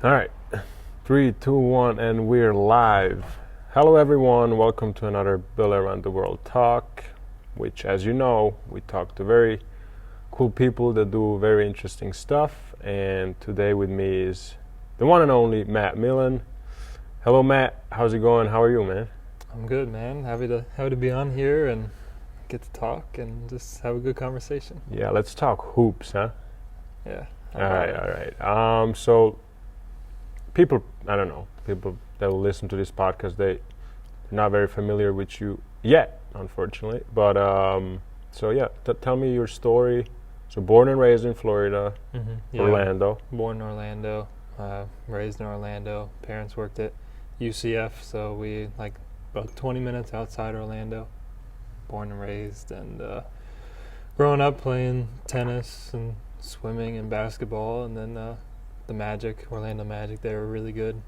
All right, 3, 2, 1, and we're live. Hello, everyone. Welcome to another BÖLLE Around the World talk, which, as you know, we talk to very cool people that do very interesting stuff. And today with me is the one and only Milon. Hello, Matt. How's it going? How are you, man? I'm good, man. Happy to be on here and get to talk and just have a good conversation. Yeah, let's talk hoops, huh? Yeah. All right. So people, I don't know, people that will listen to this podcast, they're not very familiar with you yet, unfortunately. But so yeah, tell me your story. So born and raised in Florida, Yeah. Orlando. Born in Orlando, raised in Orlando. Parents worked at UCF, so we like about 20 minutes outside Orlando. Born and raised, and growing up playing tennis and swimming and basketball, and then the Magic, Orlando Magic, they were really good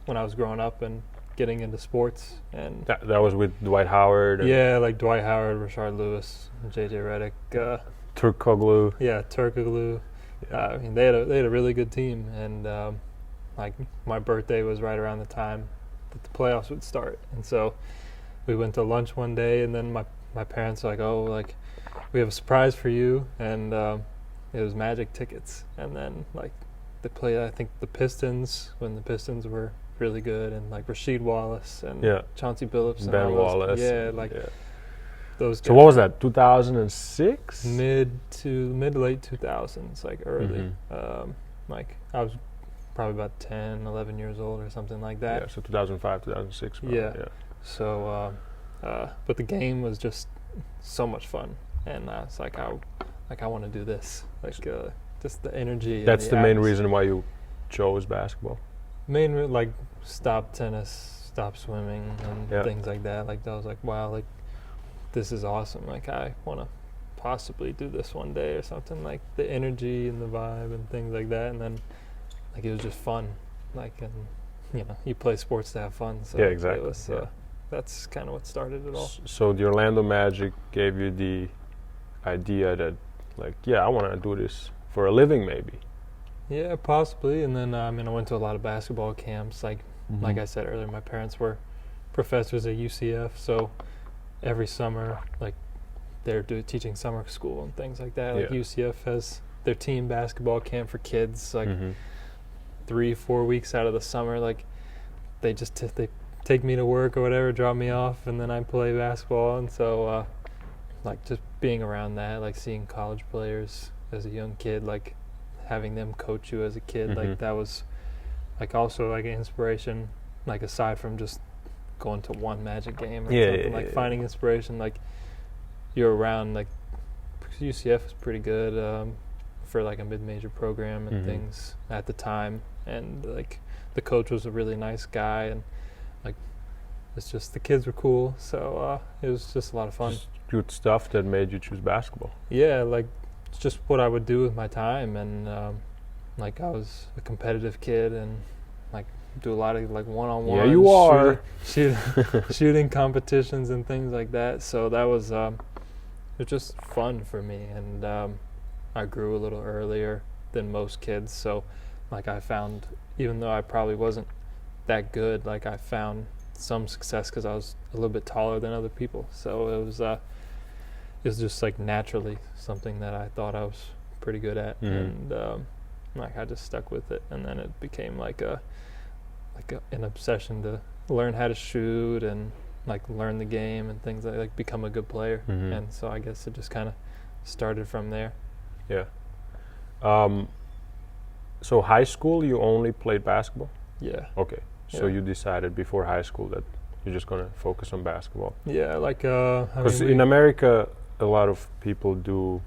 when I was growing up and getting into sports. And That was with Dwight Howard. And yeah, like Dwight Howard, Rashard Lewis, J.J. Redick, Turkoglu. yeah, Turkoglu. Yeah. I mean, they had a really good team, and like my birthday was right around the time that the playoffs would start, and so we went to lunch one day, and then my parents were like, oh, like we have a surprise for you, and it was Magic tickets, and then like they played, I think, the Pistons when the Pistons were really good, and like Rasheed Wallace and Chauncey Billups and Ben all those, Wallace. those guys. So what was that? 2006. Mid to late 2000s, like early. Like I was probably about 10, 11 years old or something like that. Yeah. So 2005, 2006. Probably, Yeah. So, but the game was just so much fun, and it's like I want to do this. Like just the energy. That's and the main atmosphere. reason why you chose basketball. Like stop tennis, stop swimming, and things like that. Like I was like, wow, like this is awesome. Like I want to possibly do this one day or something. Like the energy and the vibe and things like that. And then like it was just fun. Like, and you play sports to have fun. So Yeah, exactly. It was, that's kind of what started it all. So the Orlando Magic gave you the idea that, like, yeah, I want to do this for a living, maybe. Yeah, possibly. And then I went to a lot of basketball camps. Like I said earlier, my parents were professors at UCF, so every summer, like they're teaching summer school and things like that. Like UCF has their team basketball camp for kids, like 3-4 weeks out of the summer. Like they just they take me to work or whatever, drop me off, and then I play basketball. And so like just being around that, like seeing college players as a young kid, like having them coach you as a kid, like that was like also like an inspiration, like aside from just going to one Magic game or something, finding inspiration, like you're around, like UCF is pretty good for like a mid-major program and things at the time, and like the coach was a really nice guy, and like it's just the kids were cool, so it was just a lot of fun. Just good stuff that made you choose basketball. Yeah, like it's just what I would do with my time, and like I was a competitive kid, and like do a lot of like one-on-one. Yeah, you are shooting competitions and things like that. So that was it was just fun for me, and I grew a little earlier than most kids. So like I found, even though I probably wasn't that good, like I found some success because I was a little bit taller than other people. So it was just like naturally something that I thought I was pretty good at, and like I just stuck with it, and then it became like an obsession to learn how to shoot and like learn the game and things like become a good player. And so I guess it just kind of started from there. Yeah. So high school, you only played basketball? Yeah. Okay. So you decided before high school that you're just gonna focus on basketball. Yeah, like because in America, a lot of people do,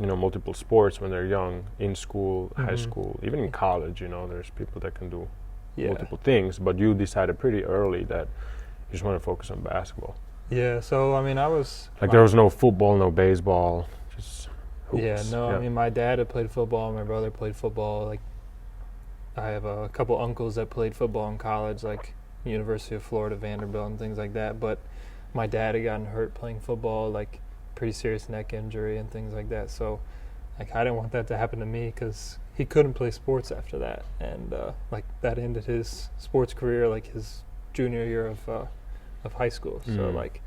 multiple sports when they're young, in school, high school, even in college. There's people that can do multiple things, but you decided pretty early that you just want to focus on basketball. Yeah. So I was like there was no football, no baseball, just hoops. Yeah. No. I mean, my dad had played football. My brother played football. Like I have a couple uncles that played football in college, like University of Florida, Vanderbilt, and things like that. But my dad had gotten hurt playing football, like pretty serious neck injury and things like that. So like I didn't want that to happen to me, because he couldn't play sports after that, and like that ended his sports career like his junior year of high school. So like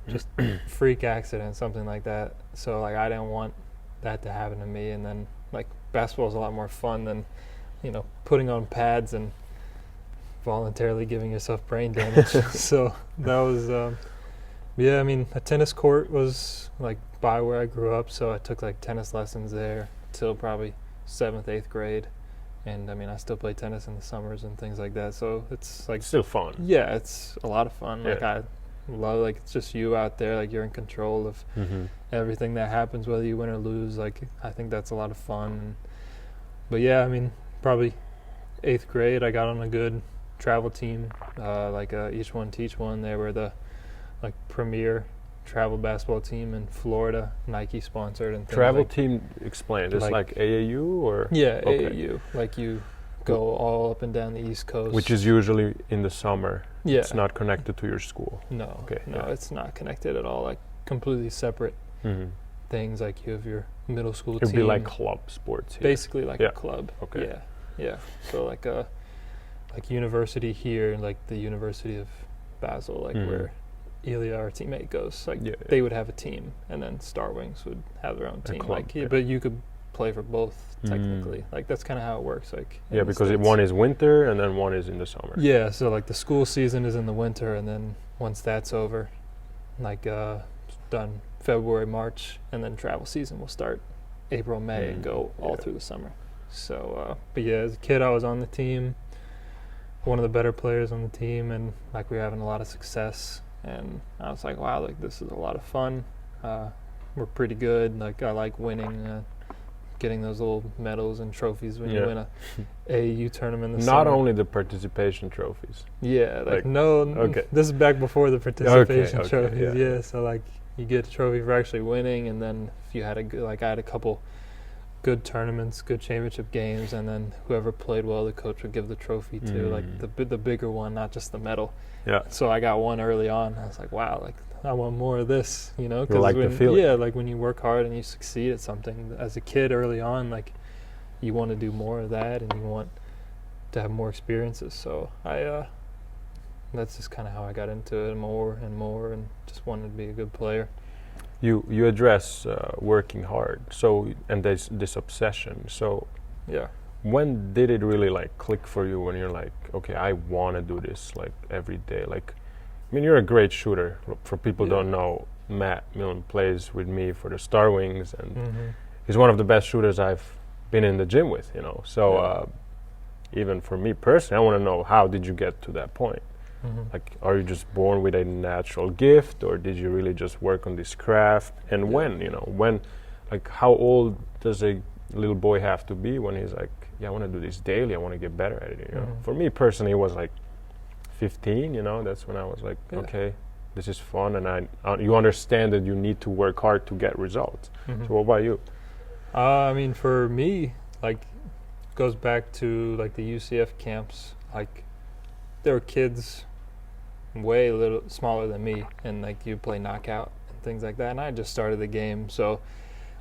just freak accident, something like that. So like I didn't want that to happen to me. And then like basketball is a lot more fun than, you know, putting on pads and voluntarily giving yourself brain damage. So that was yeah, I mean, a tennis court was like by where I grew up, so I took like tennis lessons there till probably 7th, 8th grade. And I mean, I still play tennis in the summers and things like that. So it's like still fun. Yeah, it's a lot of fun. Yeah. Like I love, like it's just you out there, like you're in control of everything that happens, whether you win or lose. Like I think that's a lot of fun. But yeah, I mean, probably 8th grade, I got on a good travel team, like Each One Teach One. They were the like premier travel basketball team in Florida, Nike sponsored and things. Travel like, team, explain. It's like AAU or? Yeah, okay. AAU. Like you go all up and down the East Coast. Which is usually in the summer. Yeah. It's not connected to your school. No. Okay. No, it's not connected at all. Like completely separate things. Like you have your middle school team. It'd be like club sports here. Basically like a club. Okay. Yeah. Yeah. So like university here, like the University of Basel, like where Ilya, our teammate, goes. Like they would have a team, and then Star Wings would have their own team. Club, like, but you could play for both technically. Like that's kind of how it works. Like yeah, because one is winter and then one is in the summer. Yeah, so like the school season is in the winter, and then once that's over, like done February, March, and then travel season will start April, May, and go all through the summer. So, but yeah, as a kid, I was on the team, one of the better players on the team, and like we were having a lot of success. And I was like, wow, like this is a lot of fun. We're pretty good. Like I like winning, getting those little medals and trophies when you win a AAU tournament. Not only the participation trophies. Yeah, like no. Okay. This is back before the participation trophies. Yeah, so like you get a trophy for actually winning, and then if you had a good, like I had a couple good tournaments, good championship games, and then whoever played well, the coach would give the trophy to, like the bigger one, not just the medal. Yeah. So I got one early on. I was like, wow, like I want more of this, you know? Like the feeling. Yeah, like when you work hard and you succeed at something as a kid early on, like you want to do more of that and you want to have more experiences. So that's just kind of how I got into it more and more, and just wanted to be a good player. You address working hard, so, and this obsession. So yeah, when did it really like click for you? When you're like, okay, I want to do this like every day. Like, I mean, you're a great shooter. For people who don't know, Matt Milon plays with me for the Star Wings, and he's one of the best shooters I've been in the gym with. You know, so even for me personally, I want to know, how did you get to that point? Like, are you just born with a natural gift, or did you really just work on this craft? And when, you know, like, how old does a little boy have to be when he's like, yeah, I want to do this daily, I want to get better at it, you know? For me personally, it was like 15, you know, that's when I was like, okay, this is fun, and you understand that you need to work hard to get results. So what about you? I mean, for me, like, it goes back to like the UCF camps. Like, there were kids way a little smaller than me, and like you play knockout and things like that, and I just started the game. So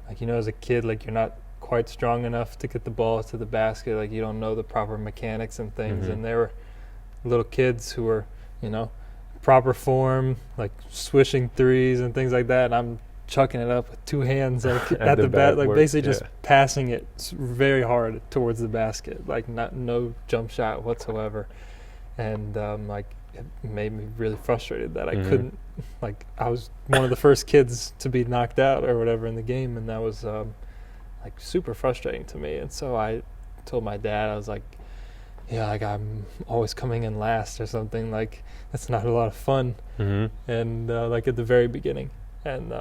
like, you know, as a kid, like you're not quite strong enough to get the ball to the basket, like you don't know the proper mechanics and things. And there were little kids who were, you know, proper form, like swishing threes and things like that, and I'm chucking it up with two hands, like at the bat, like basically just passing it very hard towards the basket, like no jump shot whatsoever. And like it made me really frustrated that I couldn't, like I was one of the first kids to be knocked out or whatever in the game, and that was like super frustrating to me. And so I told my dad, I was like, yeah, like I'm always coming in last or something, like that's not a lot of fun. And like at the very beginning, and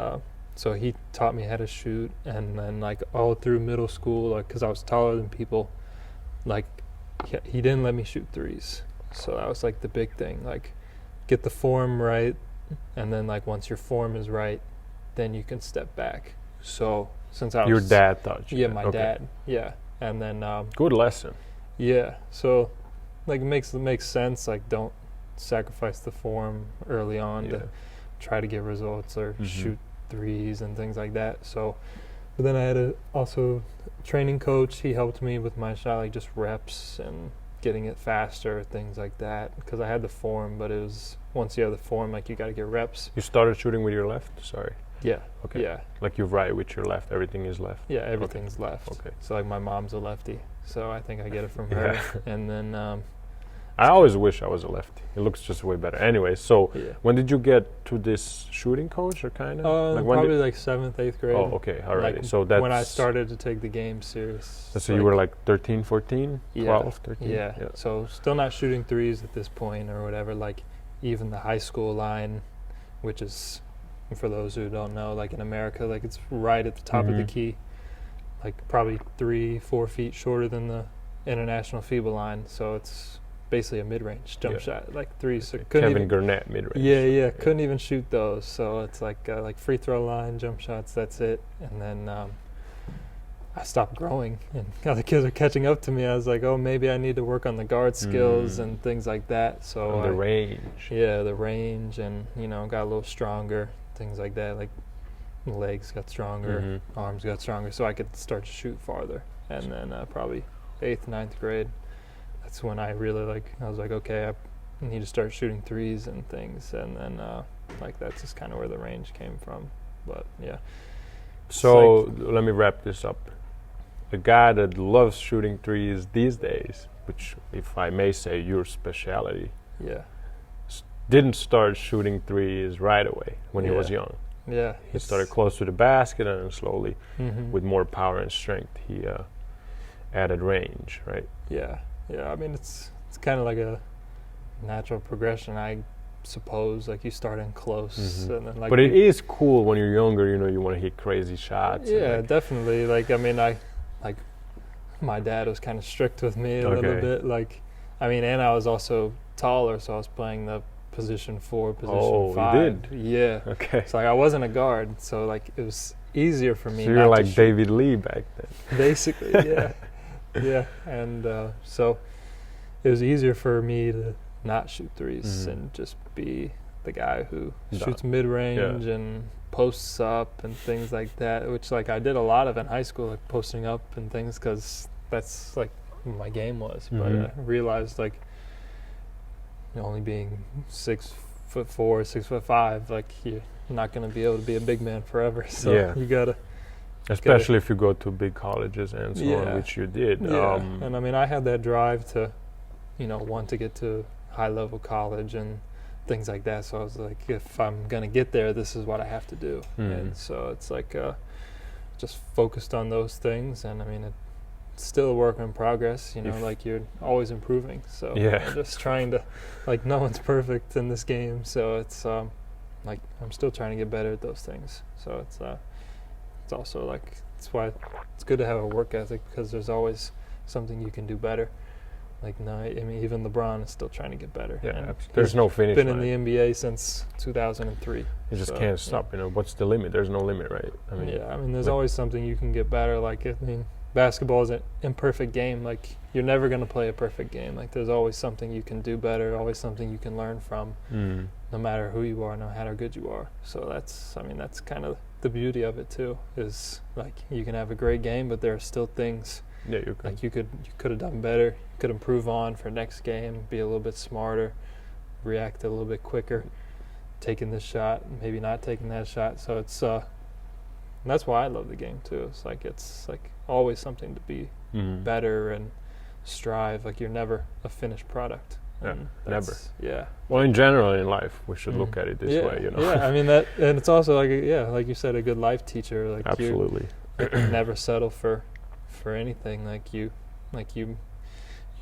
so he taught me how to shoot, and then like all through middle school, like because I was taller than people, like he didn't let me shoot threes. So that was like the big thing, like get the form right, and then like once your form is right, then you can step back. So since I was, your dad taught you? Yeah, my dad. Yeah, and then good lesson. Yeah, so like it makes sense. Like don't sacrifice the form early on to try to get results or shoot threes and things like that. So But then I had a also training coach. He helped me with my shot, like just reps and getting it faster, things like that. Because I had the form, but it was once you have the form, like you got to get reps. You started shooting with your left? Sorry. Yeah. Okay. Yeah. Like you right with your left, everything is left? Yeah, everything's left. Okay. So like my mom's a lefty, so I think I get it from her. Yeah. And then I always wish I was a lefty. It looks just way better. Anyway, so yeah. when did you get to this shooting coach, or kind of? Like Probably like 7th, 8th grade. Oh, okay, alrighty. Like so that's when I started to take the game serious. So you were like 13, 14, Yeah. 12, 13? Yeah. So still not shooting threes at this point or whatever. Like even the high school line, which is, for those who don't know, like in America, like it's right at the top of the key, like probably 3-4 feet shorter than the international FIBA line. So it's basically a mid-range jump shot, like threes. So Kevin Garnett mid-range. Yeah, couldn't even shoot those. So it's like free throw line, jump shots, that's it. And then I stopped growing, and the kids are catching up to me. I was like, oh, maybe I need to work on the guard skills and things like that. So the range. Yeah, the range, and got a little stronger, things like that. Like legs got stronger, arms got stronger, so I could start to shoot farther. And then probably 8th, 9th grade, that's when I really I was like, okay, I need to start shooting threes and things. And then that's just kind of where the range came from. But yeah. So let me wrap this up. A guy that loves shooting threes these days, which, if I may say, your specialty, didn't start shooting threes right away when he was young. Yeah, he started close to the basket, and then slowly, with more power and strength, he added range, right? Yeah. I mean, it's kind of like a natural progression, I suppose. Like you start in close, and then but it is cool when you're younger. You want to hit crazy shots. Yeah, definitely. Like I mean, my dad was kind of strict with me a little bit. Like, I mean, and I was also taller, so I was playing the position 4, position 5. You did? Yeah. Okay. So I wasn't a guard, so like it was easier for me. So you're like David Lee back then. Basically, yeah. Yeah, and so it was easier for me to not shoot threes and just be the guy who shoots mid-range and posts up and things like that, which like I did a lot of in high school, like posting up and things, because that's like my game was. But I realized like only being 6'4", 6'5", like you're not going to be able to be a big man forever. So you gotta. Especially if you go to big colleges and so on, which you did. Yeah, and I mean, I had that drive to, want to get to high-level college and things like that. So I was like, if I'm going to get there, this is what I have to do. And so it's like just focused on those things. And I mean, it's still a work in progress, like you're always improving. So I'm just trying to, like, no one's perfect in this game. So it's like I'm still trying to get better at those things. So it's also like, that's why it's good to have a work ethic, because there's always something you can do better. Like, no, I mean, even LeBron is still trying to get better. Yeah, and there's no finish line. Been in the NBA since 2003. You just can't stop. What's the limit? There's no limit, right? I mean, there's always something you can get better. Like, I mean, basketball is an imperfect game. Like, you're never going to play a perfect game. Like, there's always something you can do better, always something you can learn from, no matter who you are, no matter how good you are. So that's kind of the beauty of it too, is like you can have a great game, but there are still things like you could have done better, you could improve on for next game, be a little bit smarter, react a little bit quicker, taking this shot, maybe not taking that shot. So it's that's why I love the game too. It's like always something to be better and strive. Like you're never a finished product. Never. Yeah. Well, in general in life, we should look at it this way, Yeah, I mean that, and it's also like like you said, a good life teacher. Like absolutely, you never settle for anything. Like you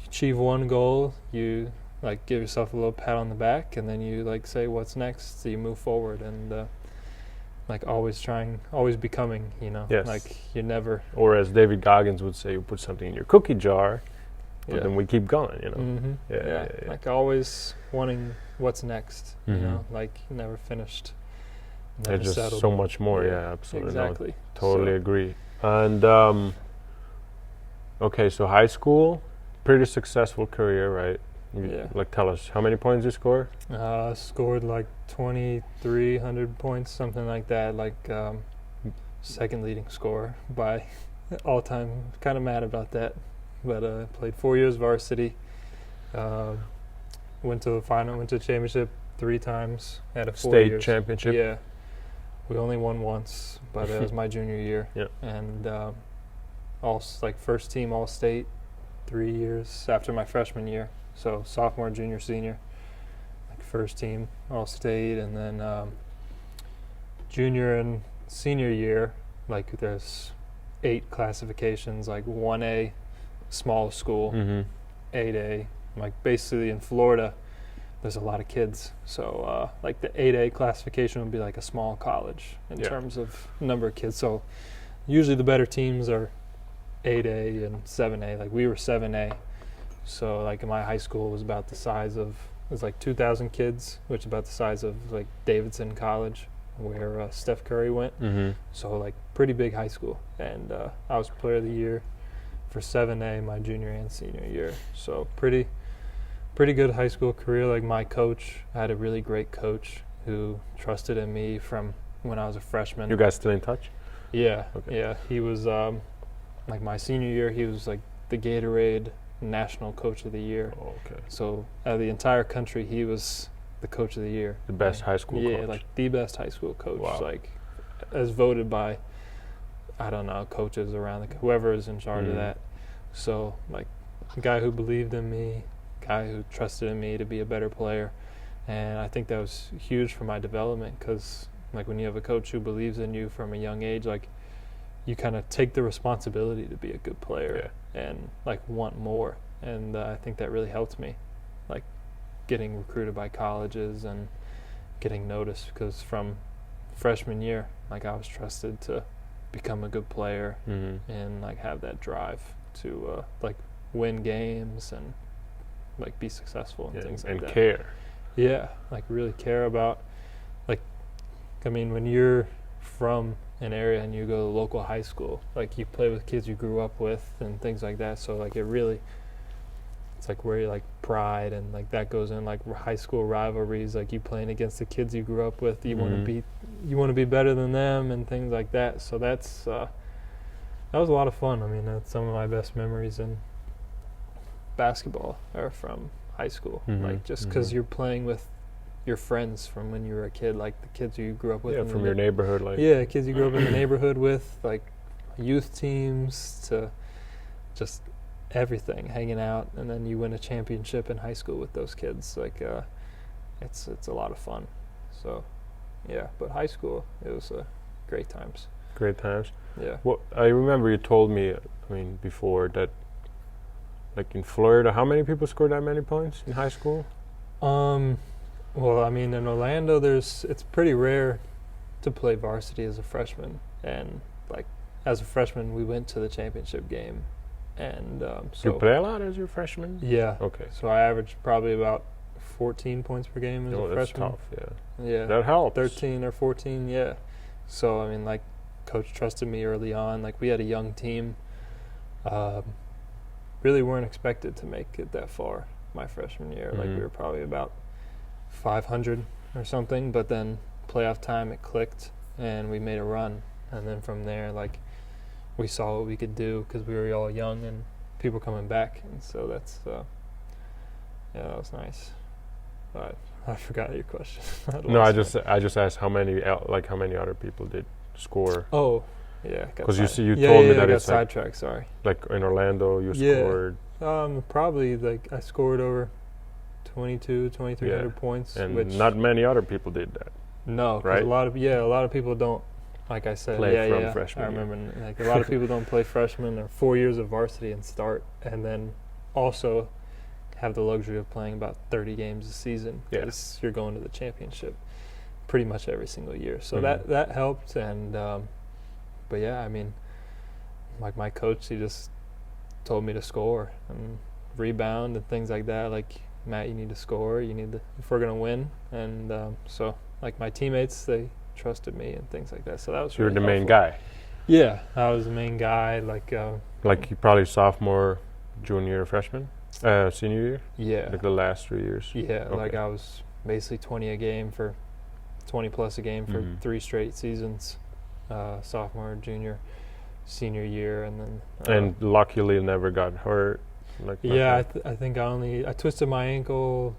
achieve one goal, you like give yourself a little pat on the back, and then you like say what's next. So you move forward, and like always becoming. Yes. Like you never. Or as David Goggins would say, you put something in your cookie jar. But then we keep going, Yeah. Like always wanting what's next, like never finished, never just settled. So much more, absolutely. Exactly. No, totally agree. And, okay, so high school, pretty successful career, right? Like, tell us, how many points you score? Scored like 2,300 points, something like that. Like, second leading scorer by all time. Kind of mad about that, but played 4 years varsity. Went to the final, went to the championship 3 times. Had a 4 State years. championship. Yeah, we only won once, but it was my junior year. Yeah. And first team all state 3 years after my freshman year. So sophomore, junior, senior, like first team all state, and then junior and senior year, like there's 8 classifications, like 1A, small school, 8A, like basically in Florida, there's a lot of kids. So like the 8A classification would be like a small college in terms of number of kids. So usually the better teams are 8A and 7A. Like we were 7A. So like in my high school was about the size of, it was like 2,000 kids, which is about the size of like Davidson College, where Steph Curry went. So like pretty big high school. And I was player of the year for 7A my junior and senior year. So pretty good high school career. Like my coach, I had a really great coach who trusted in me from when I was a freshman. You guys still in touch? Yeah. Okay. Yeah. He was like my senior year, he was like the Gatorade National Coach of the Year. Oh, okay. So out of the entire country, he was the Coach of the Year. The best high school coach. Yeah, like the best high school coach. Wow. Like as voted by, I don't know, coaches around whoever is in charge of that. So like a guy who believed in me, guy who trusted in me to be a better player. And I think that was huge for my development, because like when you have a coach who believes in you from a young age, like you kind of take the responsibility to be a good player and like want more. And I think that really helped me, like getting recruited by colleges and getting noticed, because from freshman year, like I was trusted to become a good player and like have that drive to like win games and like be successful and things like that. And care. Yeah, like really care about, like, I mean, when you're from an area and you go to local high school, like you play with kids you grew up with and things like that. So like it really, it's like where you like pride and like that goes in, like high school rivalries, like you playing against the kids you grew up with. You want to be better than them and things like that. So that's that was a lot of fun. I mean, that's some of my best memories in basketball are from high school. Like just because you're playing with your friends from when you were a kid, like the kids you grew up with. Yeah, from your neighborhood. Like kids you grew up in the neighborhood with, like youth teams to just everything, hanging out, and then you win a championship in high school with those kids. Like it's a lot of fun. So yeah, but high school, it was great times. Great times. Yeah. Well, I remember you told me, I mean, before that, like in Florida, how many people scored that many points in high school? Well, I mean, in Orlando, it's pretty rare to play varsity as a freshman, and like as a freshman, we went to the championship game, and so you play a lot as your freshman? Yeah. Okay. So I averaged probably about 14 points per game as a freshman. That's tough. Yeah. Yeah. That helps. 13 or 14. Yeah. So I mean, like, coach trusted me early on. Like, we had a young team. Really weren't expected to make it that far my freshman year. Like, we were probably about 500 or something, but then playoff time it clicked and we made a run, and then from there, like, we saw what we could do because we were all young and people coming back, and so that's that was nice. But I forgot your question. No, I just asked how many other people did score. Oh, yeah. Because you told me that I got it's sidetracked. Sorry. Like in Orlando, you scored. Probably like I scored over 2,300 points, and which not many other people did that. No, right? A lot of people don't. Like I said, play from freshman. I remember, like, a lot of people don't play freshman or 4 years of varsity and start, and then also have the luxury of playing about 30 games a season because you're going to the championship pretty much every single year. So that helped, and but yeah, I mean, like my coach, he just told me to score and rebound and things like that. Like, Matt, you need to score. If we're gonna win, and so like my teammates, they trusted me and things like that. So that was You're really the main helpful. guy. Yeah, I was the main guy. Like you probably sophomore, junior, freshman, senior year. Yeah. Like the last 3 years. Yeah, Okay. like I was basically 20 plus a game for 3 straight seasons. sophomore, junior, senior year, and then And luckily never got hurt. Like yeah, nothing. I think I twisted my ankle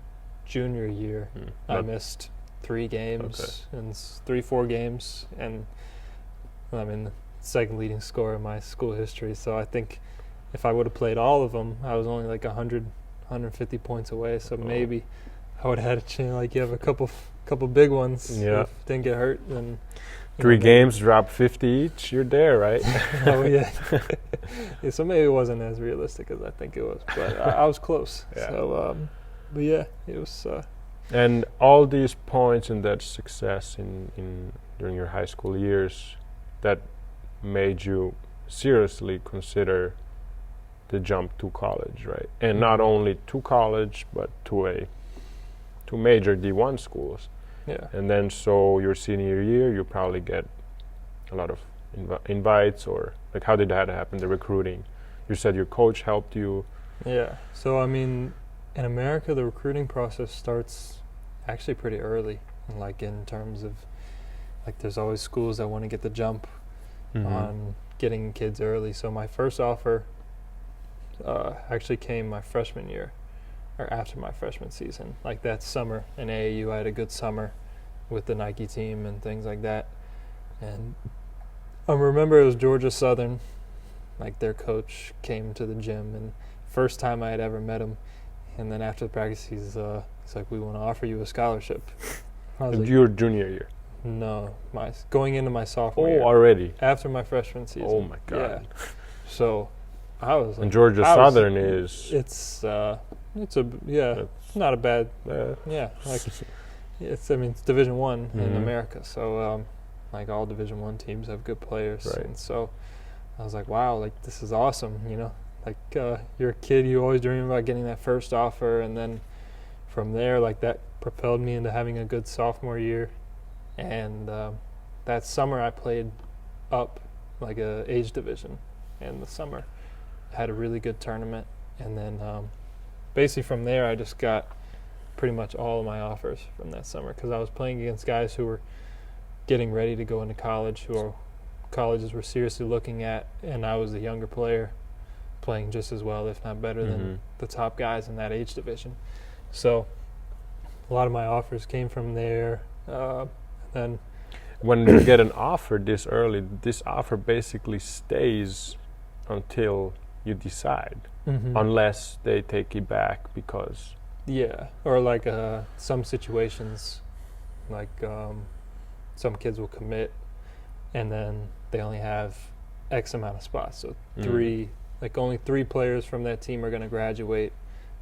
junior year. I Not- missed 3 games and 3-4 games, and I'm in the second leading scorer in my school history. So I think if I would have played all of them, I was only like 150 points away. So maybe I would have had a chance. Like you have a couple big ones. Yeah. If didn't get hurt, then 3 games, drop 50 each. You're there, right? Oh yeah. Yeah. So maybe it wasn't as realistic as I think it was, but I was close. Yeah. So, but yeah, it was. And all these points and that success in during your high school years, that made you seriously consider the jump to college, right? And not only to college, but to major D1 schools. Yeah. And then so your senior year, you probably get a lot of invites, or like how did that happen, the recruiting? You said your coach helped you. Yeah. So I mean, in America, the recruiting process starts actually pretty early. Like in terms of, like there's always schools that want to get the jump on getting kids early. So my first offer actually came my freshman year, or after my freshman season. Like that summer in AAU, I had a good summer with the Nike team and things like that. And I remember it was Georgia Southern. Like their coach came to the gym, and first time I had ever met him. And then after the practice, he's like, "We want to offer you a scholarship." I was like, Your junior year. "No, going into my sophomore year." Already. After my freshman season. Oh my God. Yeah. So I was like, And Georgia Southern is. it's not a bad, yeah, like it's Division 1 in America, so like all Division 1 teams have good players, Right. and so I was like, wow, like this is awesome, like you're a kid, you always dream about getting that first offer, and then from there, like that propelled me into having a good sophomore year. And that summer I played up like a age division in the summer, had a really good tournament, and then basically from there I just got pretty much all of my offers from that summer, because I was playing against guys who were getting ready to go into college, who colleges were seriously looking at, and I was a younger player playing just as well, if not better, than the top guys in that age division. So a lot of my offers came from there. Then When you get an offer this early, this offer basically stays until you decide, unless they take it back because. yeah, or like some situations, like some kids will commit, and then they only have X amount of spots. So only 3 players from that team are going to graduate.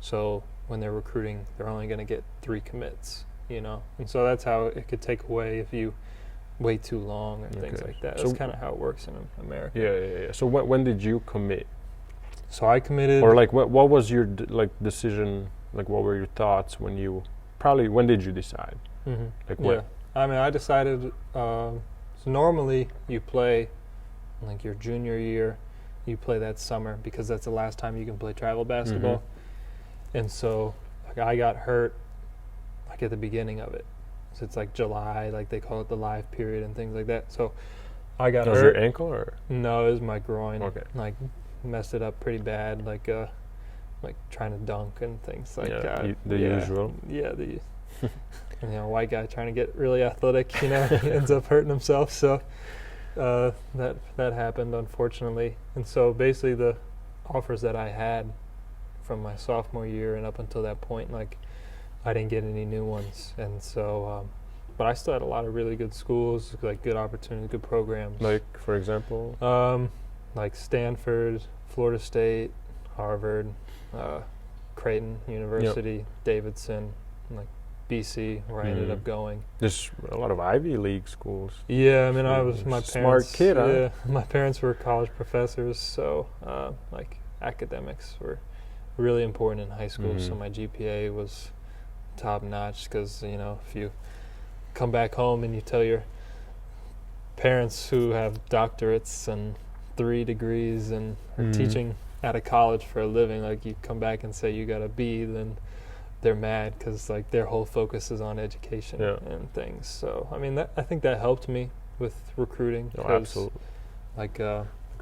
So when they're recruiting, they're only going to get 3 commits, And so that's how it could take away if you wait too long or things like that. That's kind of how it works in America. Yeah. So when did you commit? So I committed. Or like what was your decision? Like what were your thoughts when did you decide? Like what? Yeah, I mean, I decided. So normally you play, like your junior year, you play that summer because that's the last time you can play travel basketball. And so, like I got hurt, like at the beginning of it. So it's like July, like they call it the live period and things like that. So I got hurt. Was your ankle or? No, it was my groin. Okay. Like messed it up pretty bad, like trying to dunk and things like that. The usual. Yeah, white guy trying to get really athletic, he ends up hurting himself. So that happened, unfortunately. And so basically the offers that I had from my sophomore year and up until that point, like I didn't get any new ones. And so but I still had a lot of really good schools, like good opportunities, good programs. Like, for example? Like Stanford, Florida State, Harvard, Creighton University, Davidson, like BC, where I ended up going. There's a lot of Ivy League schools. Yeah, I mean, my parents. Smart kid, huh? Yeah, my parents were college professors, so like academics were really important in high school. So my GPA was top notch, because if you come back home and you tell your parents who have doctorates and 3 degrees and are teaching at a college for a living, like you come back and say you got a B, then they're mad, because like their whole focus is on education and things. So I mean, I think that helped me with recruiting. Oh, absolutely. Like,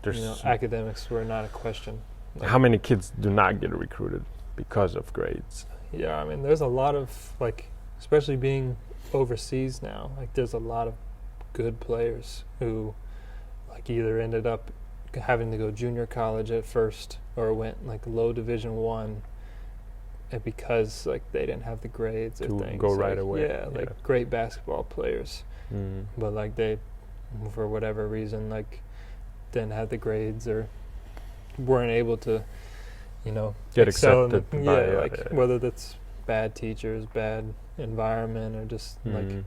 There's academics were not a question. Like, how many kids do not get recruited because of grades? yeah, I mean, there's a lot of, like, especially being overseas now, like, there's a lot of good players who, like, either ended up having to go junior college at first or went, like, low Division I, and because, like, they didn't have the grades or To things. go like, right away. Yeah, like, great basketball players. Mm. But, like, they, for whatever reason, like, didn't have the grades or weren't able to, Get excel in accepted by whether that's bad teachers, bad environment, or just like Mm.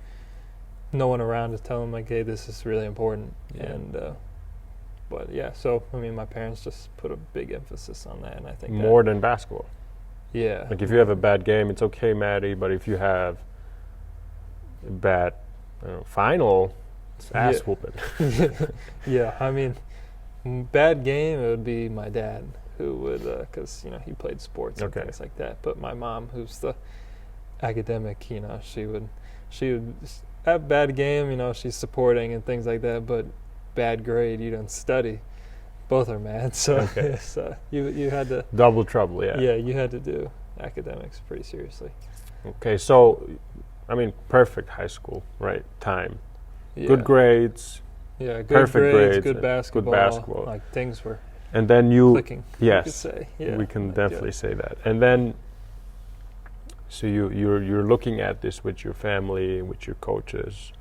no one around to tell them, like, hey, this is really important. Yeah. And but yeah, so I mean, my parents just put a big emphasis on that, and I think More than basketball. yeah, Like if you have a bad game, it's okay, Maddie. But if you have a bad final, it's ass whooping. yeah, I mean, bad game, it would be my dad who would, because he played sports and Okay. things like that. But my mom, who's the academic, she would have bad game, she's supporting and things like that. But bad grade, you don't study. Both are mad. So Okay. so you had to Double trouble, yeah. yeah, you had to do academics pretty seriously. Okay, so I mean, perfect high school, right? Time, Yeah. good grades, Yeah, good perfect grades, good good basketball. basketball. Like, things were and then you. clicking. You could Yes, say. Yeah, we can like, definitely say that. And then, so you're looking at this with your family, with your coaches,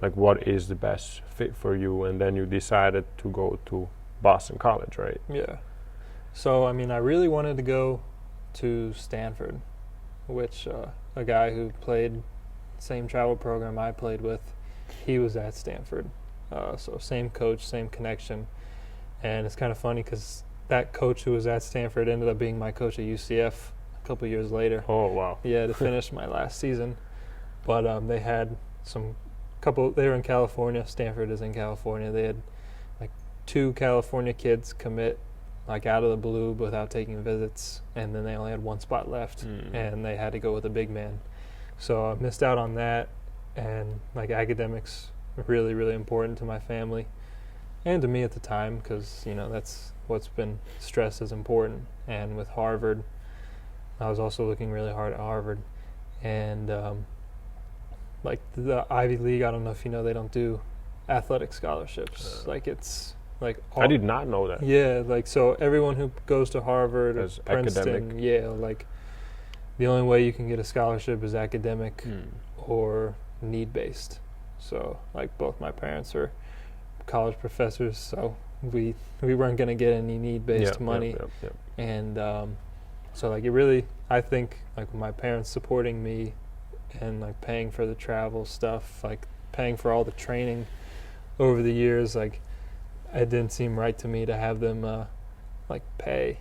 like what is the best fit for you, and then you decided to go to Boston College, right? Yeah. So, I mean, I really wanted to go to Stanford, which a guy who played same travel program I played with, he was at Stanford. So same coach, same connection. And it's kind of funny because that coach who was at Stanford ended up being my coach at UCF a couple years later. Oh, wow. Yeah, to finish my last season. But they had they were in California. Stanford is in California. They had like 2 California kids commit like out of the blue without taking visits, and then they only had 1 spot left, and they had to go with a big man. So I missed out on that, and like academics were really, really important to my family and to me at the time, because that's what's been stressed as important. And with Harvard, I was also looking really hard at Harvard, and like the Ivy League, I don't know if you know, they don't do athletic scholarships. Like it's like I did not know that. Yeah, like so everyone who goes to Harvard or As Princeton, academic. Yale, like the only way you can get a scholarship is academic or need based. So like both my parents are college professors, so we weren't going to get any need based money. Yep. And so like it really, I think like my parents supporting me and like paying for the travel stuff, like paying for all the training over the years, like it didn't seem right to me to have them like pay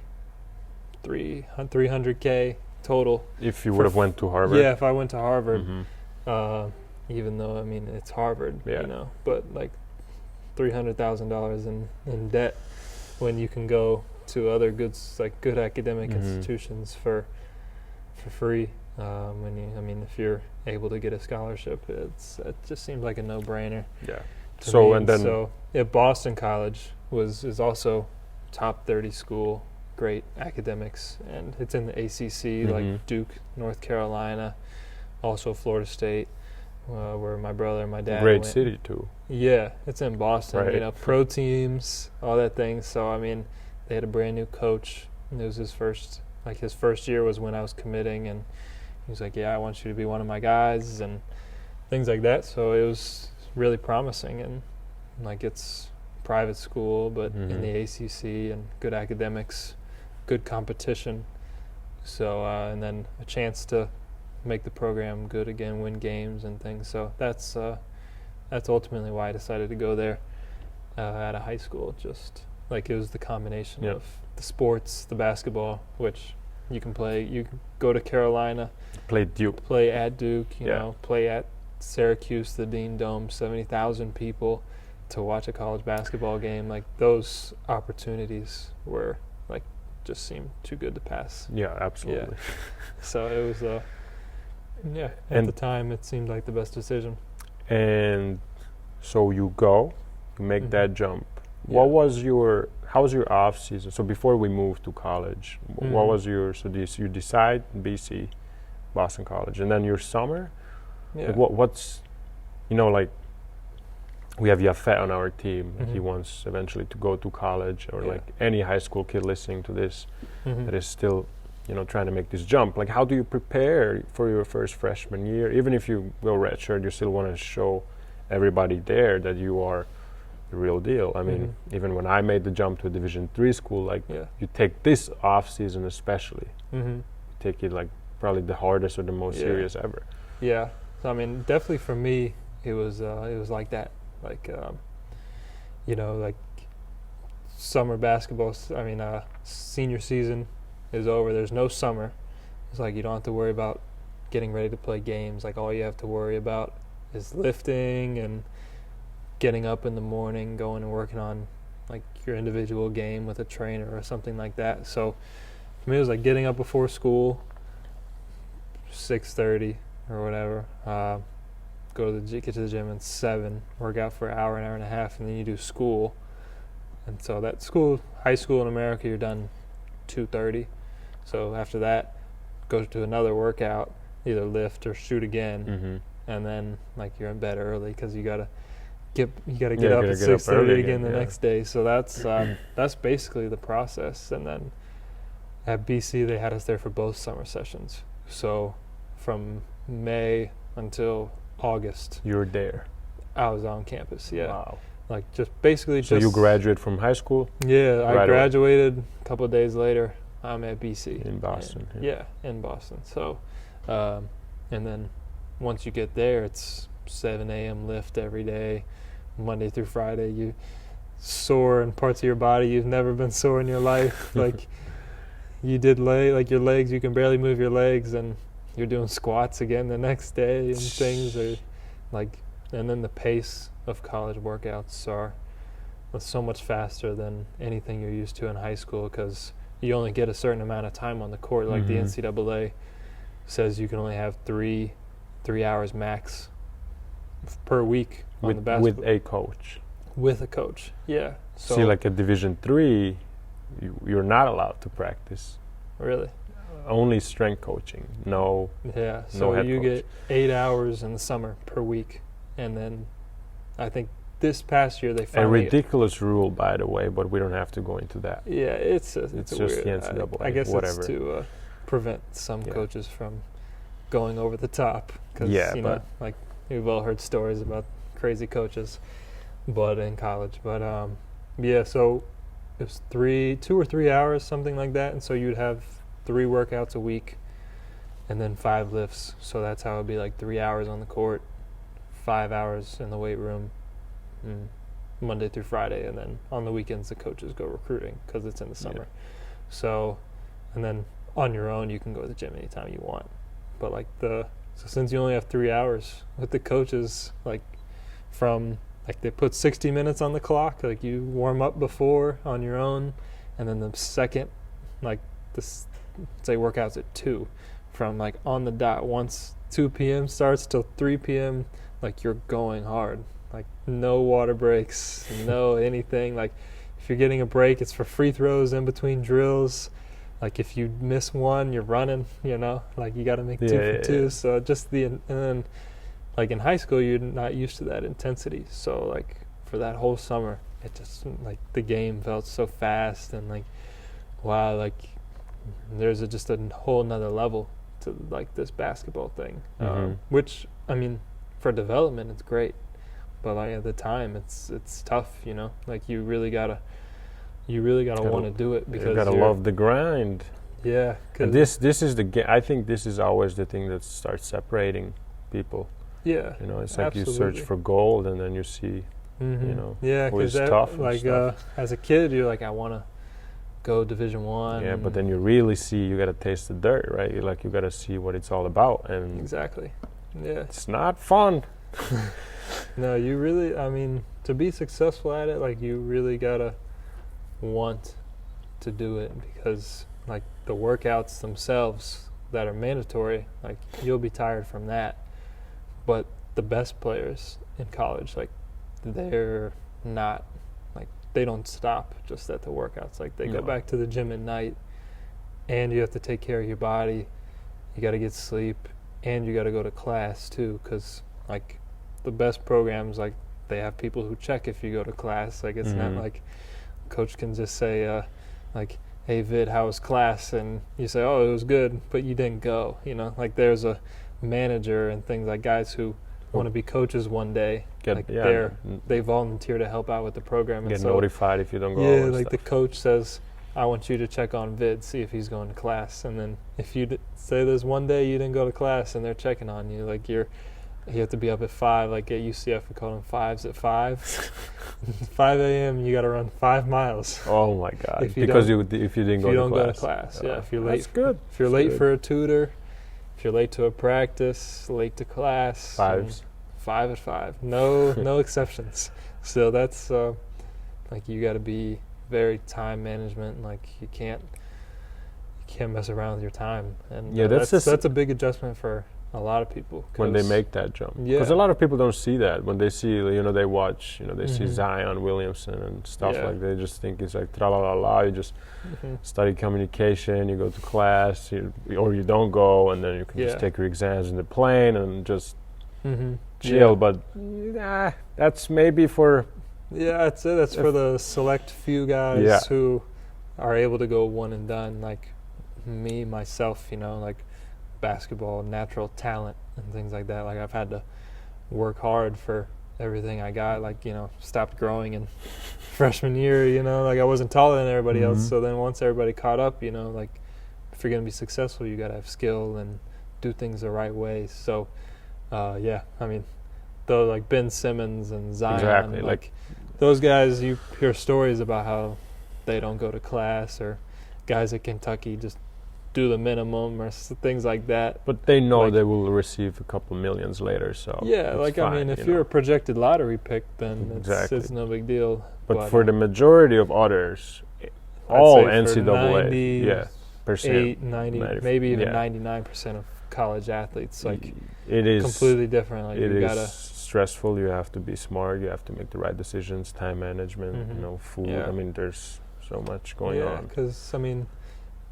$300K total. If you would have went to Harvard. Yeah, if I went to Harvard, Mm-hmm. even though I mean it's Harvard, Yeah. but like $300,000 in debt when you can go to other good academic institutions for free. If you're able to get a scholarship, it just seems like a no-brainer. Yeah. So Boston College is also top 30 school, great academics, and it's in the ACC, like Duke, North Carolina, also Florida State, where my brother and my dad Great went. city too. Yeah, it's in Boston. Right. Pro teams, all that thing. So I mean, they had a brand new coach. And it was his first year was when I was committing, and he was like, "Yeah, I want you to be one of my guys," and things like that. So it was really promising, and like it's private school, but in the ACC, and good academics, good competition. So and then a chance to make the program good again, win games and things. So that's ultimately why I decided to go there out of high school. Just like it was the combination of the sports, the basketball, which you can play. You can go to Carolina, play Duke, play at Duke, play at Syracuse, the Dean Dome, 70,000 people to watch a college basketball game. Like those opportunities were like just seemed too good to pass. Yeah, absolutely. Yeah. So it was at the time it seemed like the best decision. And So you go, you make that jump. Yeah. How was your off season? So before we moved to college, what was your, so you decide BC, Boston College, and then your summer? Yeah. Like what's, like we have Yafet on our team. He wants eventually to go to college, or like any high school kid listening to this that is still, trying to make this jump. Like, how do you prepare for your first freshman year? Even if you go redshirt, you still want to show everybody there that you are the real deal. I mean, even when I made the jump to a Division III school, like you take this off season especially, you take it like probably the hardest or the most serious ever. Yeah. So I mean, definitely for me, it was like that. Like, like summer basketball. I mean, senior season is over. There's no summer. It's like you don't have to worry about getting ready to play games. Like, all you have to worry about is lifting and getting up in the morning, going and working on like your individual game with a trainer or something like that. So for me, it was like getting up before school, 6:30 or whatever. Get to the gym at 7, work out for an hour and a half, and then you do school. And so that high school in America, you're done 2:30. So after that, go to another workout, either lift or shoot again, and then like you're in bed early because you gotta get up at 6:30 again the next day. So that's basically the process. And then at BC, they had us there for both summer sessions. So from May until August, you were there. I was on campus. Yeah. Wow. Like so you graduate from high school? Yeah, I graduated a couple of days later. I'm at BC in Boston. In Boston. So, and then once you get there, it's 7 a.m. lift every day, Monday through Friday. You sore in parts of your body you've never been sore in your life. Like you did your legs, you can barely move your legs, and you're doing squats again the next day, and things are like. And then the pace of college workouts are so much faster than anything you're used to in high school, because you only get a certain amount of time on the court. Like the NCAA says you can only have three hours max per week on the basketball. With a coach. With a coach, yeah. So see, like at Division III, you're not allowed to practice. Really? Only strength coaching. No. Yeah. So no head you coach. get 8 hours in the summer per week, and then I think this past year they finally. A ridiculous rule, by the way, but we don't have to go into that. Yeah, it's just weird, the NCAA. I guess whatever. It's to prevent some coaches from going over the top. Cause, like we've all heard stories about crazy coaches, but in college. But so it was 2 or 3 hours, something like that, and so you'd have 3 workouts a week, and then 5 lifts. So that's how it'd be, like 3 hours on the court, 5 hours in the weight room, Monday through Friday, and then on the weekends the coaches go recruiting because it's in the summer. So, and then on your own you can go to the gym anytime you want. But like so since you only have 3 hours with the coaches, like from like they put 60 minutes on the clock, like you warm up before on your own, and then the second, like this, say workouts at 2, from like on the dot, once 2 p.m. starts till 3 p.m. like you're going hard, like no water breaks, no anything. Like if you're getting a break, it's for free throws in between drills. Like if you miss one, you're running, like you got to make 2 for 2. So just and then like in high school, you're not used to that intensity. So like for that whole summer, it just like the game felt so fast, and like, wow, like there's just a whole nother level to like this basketball thing, which I mean, for development, it's great, but like at the time, it's tough, like you really gotta want to do it, because you gotta love the grind. Yeah, and this is I think this is always the thing that starts separating people. Yeah, it's like you search for gold, and then you see, who is tough. Like as a kid, you're like, I want to go Division I. Yeah, but then you really see, you gotta taste the dirt, right? You gotta see what it's all about, and exactly. Yeah, it's not fun. No, you really, I mean, to be successful at it, like you really gotta want to do it, because like the workouts themselves that are mandatory, like you'll be tired from that, but the best players in college, like they're not, like, they don't stop just at the workouts. Like, they go No. back to the gym at night, and you have to take care of your body. You got to get sleep, and you got to go to class too, because like the best programs, like, they have people who check if you go to class. Like, it's not like coach can just say like, hey Vid, how was class, and you say, oh, it was good, but you didn't go, you know. Like, there's a manager and things, like guys who want to be coaches one day, they volunteer to help out with the program, Get and so notified if you don't go. yeah, and like stuff. the coach says, I want you to check on Vid, see if he's going to class. And then if you say there's one day you didn't go to class and they're checking on you, like you have to be up at 5. Like at UCF, we call them 5s at 5. 5 a.m. you got to run 5 miles. Oh my God! If you Because don't- if you didn't If go you to don't class. go to class, yeah. If you're late, That's good. if you're That's late good. for a tutor, if you're late to a practice, late to class, 5s. 5 at 5. No exceptions. So that's like, you got to be very time management. Like, you can't mess around with your time. And Yeah, that's a big adjustment for a lot of people When they 'cause- make that jump, Yeah. because a lot of people don't see that. When they see, they watch, they see Mhm. Zion Williamson and stuff Yeah. like. They just think it's like tra la la la. You just Mhm. study communication, you go to class, or you don't go, and then you can just Yeah. take your exams in the plane and just Mhm. chill. Yeah. But that's maybe for Yeah, that's it. That's for the select few guys Yeah. who are able to go one and done. Like me, myself, like basketball, natural talent, and things like that. Like, I've had to work hard for everything I got. Like, stopped growing in freshman year. Like, I wasn't taller than everybody else. Mhm. So then once everybody caught up, like, if you're gonna be successful, you gotta have skill and do things the right way. So, yeah, I mean, though, like Ben Simmons and Zion, Exactly, like those guys, you hear stories about how they don't go to class, or guys at Kentucky just do the minimum, or things like that. But they know Like- they will receive a couple millions later, so Yeah, it's like, fine, I mean, if you're a projected lottery pick, then Exactly. it's no big deal. but for the majority of others, all NCAA, percent, 90, 90, maybe even yeah. 99% of college athletes, like, it is completely different. Like, It you is gotta, stressful. You have to be smart. You have to make the right decisions, time management, Mhm. food. Yeah. I mean, there's so much going yeah, on. because I mean,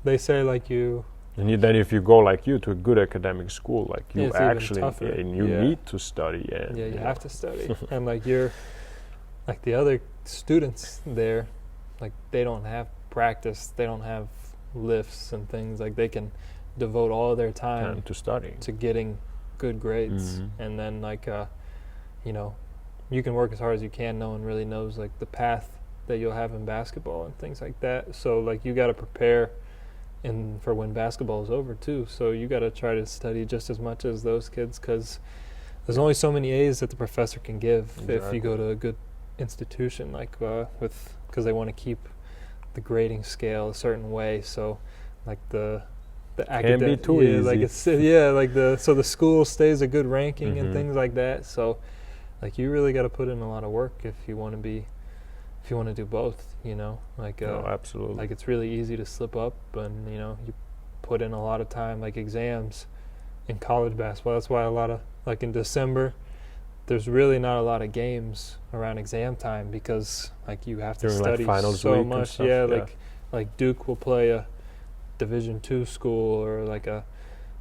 they say like you. Then if you go like you to a good academic school, like you Yeah, it's even actually, tougher. and you Yeah. need to study. And, Yeah, you have to study, and like you're, like the other students there, like they don't have practice, they don't have lifts and things. Like, they can devote all their time to study. to getting good grades, Mhm. and then like you can work as hard as you can. No one really knows like the path that you'll have in basketball and things like that. So like, you got to prepare for when basketball is over too. So you got to try to study just as much as those kids, because there's only so many A's that the professor can give if Exactly. you go to a good institution, like because they want to keep the grading scale a certain way. So like the Can't be too yeah, easy. like so the school stays a good ranking and Mhm. things like that. So like, you really got to put in a lot of work if you want to do both, like No, absolutely. like, it's really easy to slip up, and you put in a lot of time, like exams in college basketball. That's why a lot of, like, in December, there's really not a lot of games around exam time, because like, you have to During, like, study finals so week and much. stuff, Yeah, yeah. like Duke will play a Division II school, or like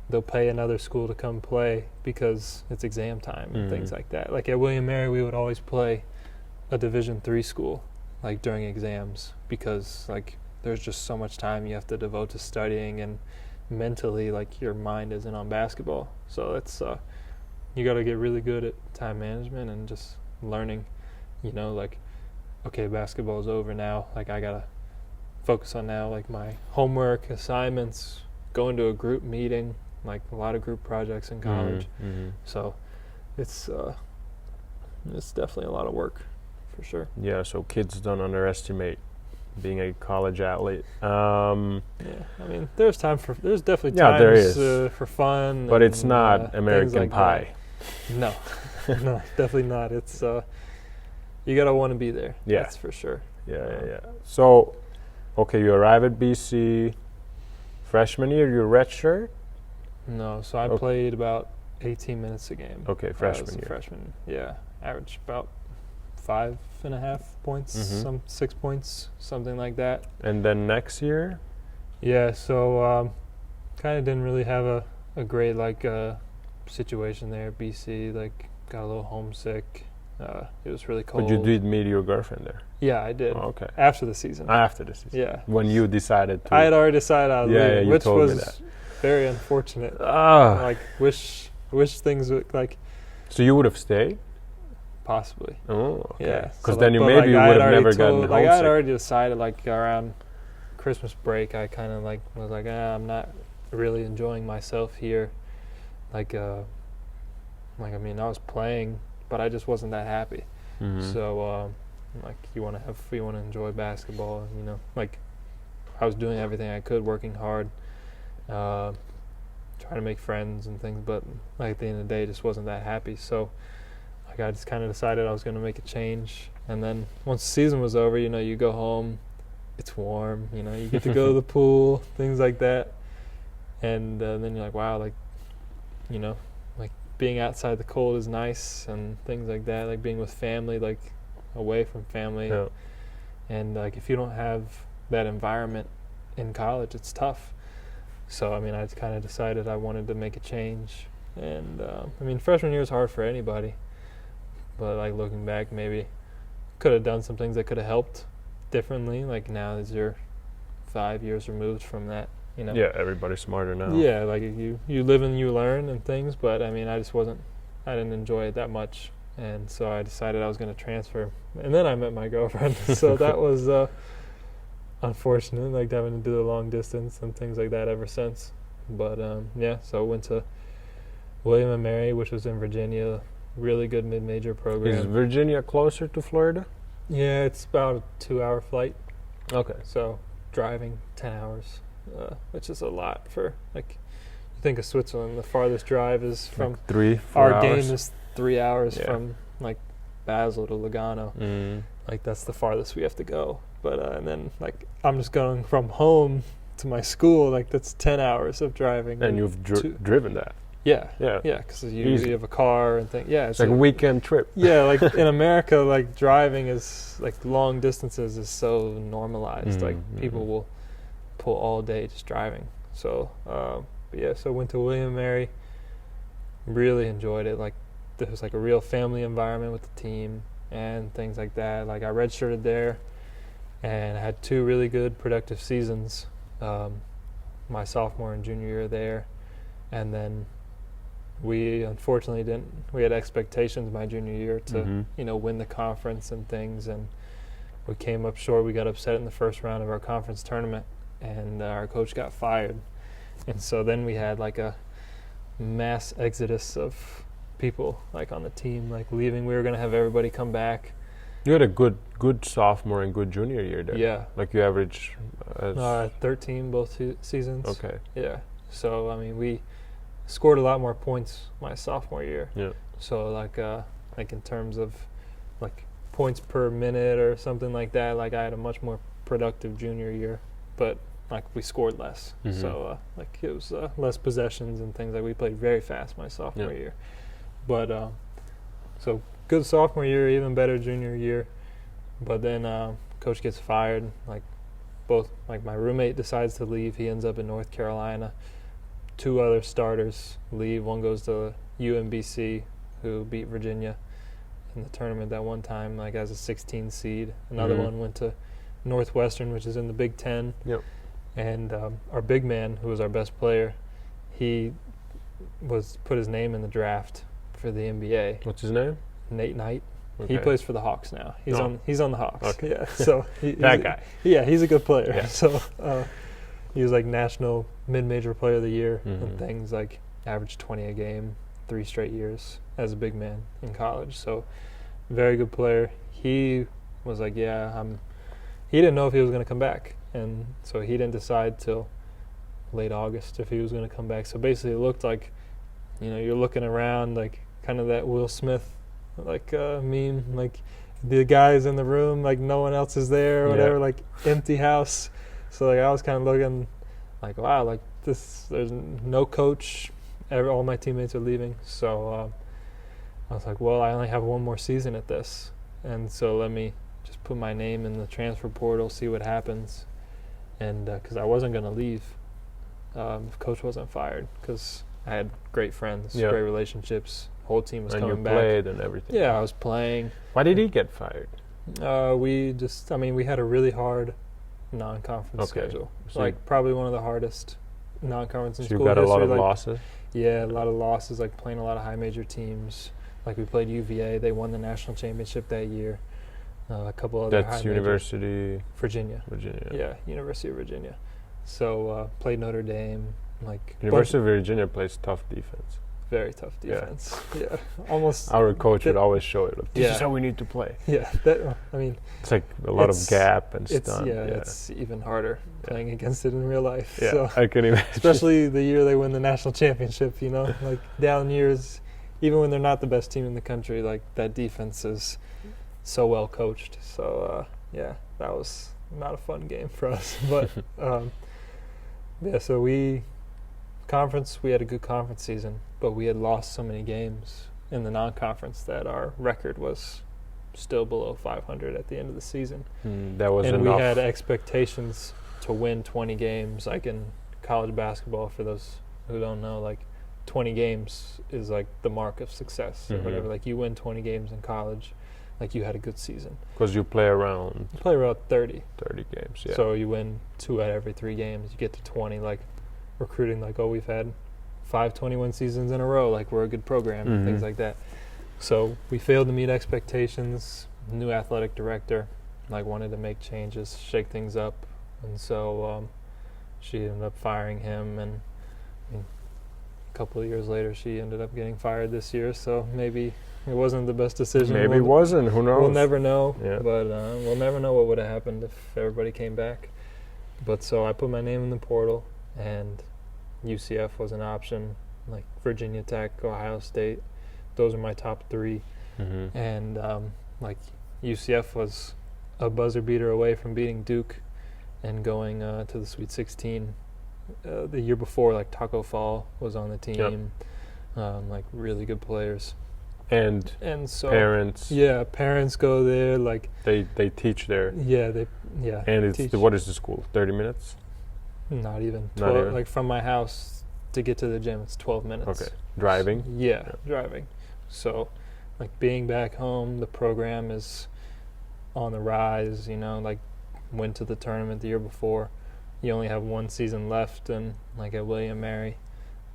they'll pay another school to come play because it's exam time and things Mhm. like that. Like at William Mary, we would always play a Division III school, like during exams, because like there's just so much time you have to devote to studying, and mentally, like, your mind isn't on basketball. So it's you got to get really good at time management and just learning, like, okay, basketball's over now, like I gotta focus on now, like, my homework, assignments, going to a group meeting, like a lot of group projects in college. Mhm. So it's definitely a lot of work, for sure. Yeah, so kids don't underestimate being a college athlete. Yeah, I mean, there's definitely Yeah, there times is. for fun, But it's and, not things American like Pie. that. No, no, definitely not. It's you gotta want to be there. Yeah. That's for sure. Yeah. So, okay, you arrive at BC freshman year. You redshirt. No, so I Okay. played about 18 minutes a game. Okay, I was freshman a year. freshman, yeah, average about 5.5 points, some 6 points, something like that. And then next year? Yeah, so kind of didn't really have a great situation there at BC. Like got a little homesick. It was really cold. But you did meet your girlfriend there? Yeah, I did. Oh, okay. After the season. After the season? Yeah. When you decided to? I had already decided I was leaving, yeah, you which told me was that. very unfortunate. Ah. Wish things would So you would have stayed? Possibly. Oh, okay. Yeah. Because then you maybe would have never gotten homesick. I had already decided around Christmas break, I kind of was I'm not really enjoying myself here. I was playing, but I just wasn't that happy. So you want to enjoy basketball, I was doing everything I could, working hard, trying to make friends and things, but at the end of the day, just wasn't that happy. So I just kind of decided I was going to make a change. And then once the season was over, you go home, it's warm, you get to go to the pool, things like that. And then you're like, wow, being outside the cold is nice and things like that, like being with family, away from family. Yeah. And if you don't have that environment in college, it's tough. So I kind of decided I wanted to make a change. And freshman year is hard for anybody, but looking back, maybe could have done some things that could have helped differently. Now as you're 5 years removed from that, Yeah, everybody's smarter now. Yeah, you live and you learn and things, but I didn't enjoy it that much. And so I decided I was going to transfer. And then I met my girlfriend. So that was unfortunate, having to do the long distance and things like that ever since. But so I went to William & Mary, which was in Virginia, really good mid-major program. Is Virginia closer to Florida? Yeah, it's about a 2-hour flight. Okay. So driving 10 hours, which is a lot for, you think of Switzerland, the farthest drive is from 3-4 our hours. game is 3 hours from Basel to Lugano. That's the farthest we have to go. But and then I'm just going from home to my school, that's 10 hours of driving. And you've driven that? Yeah, yeah, because you have a car and things. Yeah, it's like a weekend trip. Yeah, in America, driving is long distances is so normalized. People will pull all day just driving. So, so went to William & Mary. Really enjoyed it. There was a real family environment with the team and things like that. I redshirted there, and I had 2 really good productive seasons. My sophomore and junior year there, and then we unfortunately didn't. We had expectations my junior year to win the conference and things, and we came up short. We got upset in the first round of our conference tournament, and our coach got fired. And so then we had a mass exodus of people on the team leaving. We were going to have everybody come back. You had a good sophomore and good junior year there. Yeah. You average 13 both seasons. Okay. Yeah. So we scored a lot more points my sophomore year. Yeah. So in terms of points per minute or something like that, I had a much more productive junior year, but we scored less. So it was less possessions and things. We played very fast my sophomore year. But so good sophomore year, even better junior year. But then coach gets fired. My roommate decides to leave. He ends up in North Carolina. 2 other starters leave. One goes to UMBC, who beat Virginia in the tournament that one time, as a 16 seed. Another one went to Northwestern, which is in the Big Ten. Yep. And our big man, who was our best player, he put his name in the draft for the NBA. What's his name? Nate Knight. Okay. He plays for the Hawks now. He's on the Hawks. Okay. Yeah. So that guy. Yeah, he's a good player. Yeah. So he was national mid-major player of the year and things, averaged 20 a game 3 straight years as a big man in college. So very good player. He was he didn't know if he was going to come back, and so he didn't decide till late August if he was going to come back. So basically it looked you're looking around kind of that Will Smith meme, the guys in the room, no one else is there or whatever, empty house. So I was kind of looking wow, this, there's no coach, all my teammates are leaving. So I was well, I only have one more season at this, and so let me just put my name in the transfer portal, see what happens. And because I wasn't going to leave if Coach wasn't fired, because I had great friends, great relationships. Whole team was coming back. And you played and everything. Yeah, I was playing. Why did he get fired? We had a really hard non-conference schedule. So like probably one of the hardest non-conference in school history. So you got a lot of like, losses? Yeah, a lot of losses, like playing a lot of high major teams. Like we played UVA. They won the national championship that year. A couple other That's University? Virginia. Yeah, University of Virginia. So played Notre Dame. Like University of Virginia plays tough defense. Very tough defense. Yeah, almost. Our coach would always show it. Like, this is how we need to play. Yeah, it's like a lot of gap and stuff. It's even harder playing against it in real life. Yeah, so, I can imagine. Especially the year they win the national championship. Like down years, even when they're not the best team in the country, like that defense is so well coached. So that was not a fun game for us. But so we had a good conference season, but we had lost so many games in the non-conference that our record was still below 500 at the end of the season. That was and enough. We had expectations to win 20 games. Like in college basketball, for those who don't know, like 20 games is like the mark of success or whatever. Like you win 20 games in college, like you had a good season. Because you play around 30. 30 games, yeah. So you win 2 out of every 3 games. You get to 20, like recruiting, like, we've had 5 21 seasons in a row, like we're a good program and things like that. So we failed to meet expectations. New athletic director, like, wanted to make changes, shake things up, and so she ended up firing him, and a couple of years later she ended up getting fired this year. So maybe it wasn't the best decision. Maybe it wasn't. Who knows? We'll never know. Yeah. But we'll never know what would have happened if everybody came back. But so I put my name in the portal, and UCF was an option, like Virginia Tech, Ohio State. Those are my top 3. And like UCF was a buzzer beater away from beating Duke and going to the Sweet 16. The year before, like Taco Fall was on the team, like really good players. And So parents. Yeah, parents go there. Like they teach there. Yeah, And it's what is the school? 30 minutes? Not even. 12, Not even. Like from my house to get to the gym, it's 12 minutes. Okay. Driving? Yeah, driving. So, like being back home, the program is on the rise. Like went to the tournament the year before. You only have 1 season left, and like at William Mary,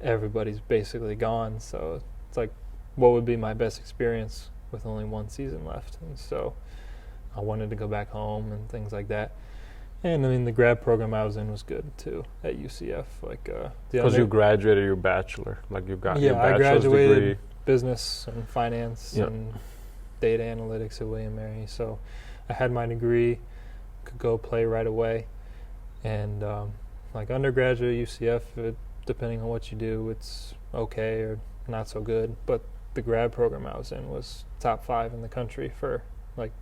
everybody's basically gone. So it's like, what would be my best experience with only 1 season left? And so I wanted to go back home and things like that. And I mean, the grad program I was in was good too at UCF. Like because you graduated your bachelor, like you got your bachelor's I graduated degree. Business and finance and data analytics at William Mary. So I had my degree, could go play right away. And like undergraduate at UCF, depending on what you do, it's okay or not so good. But the grad program I was in was top 5 in the country for like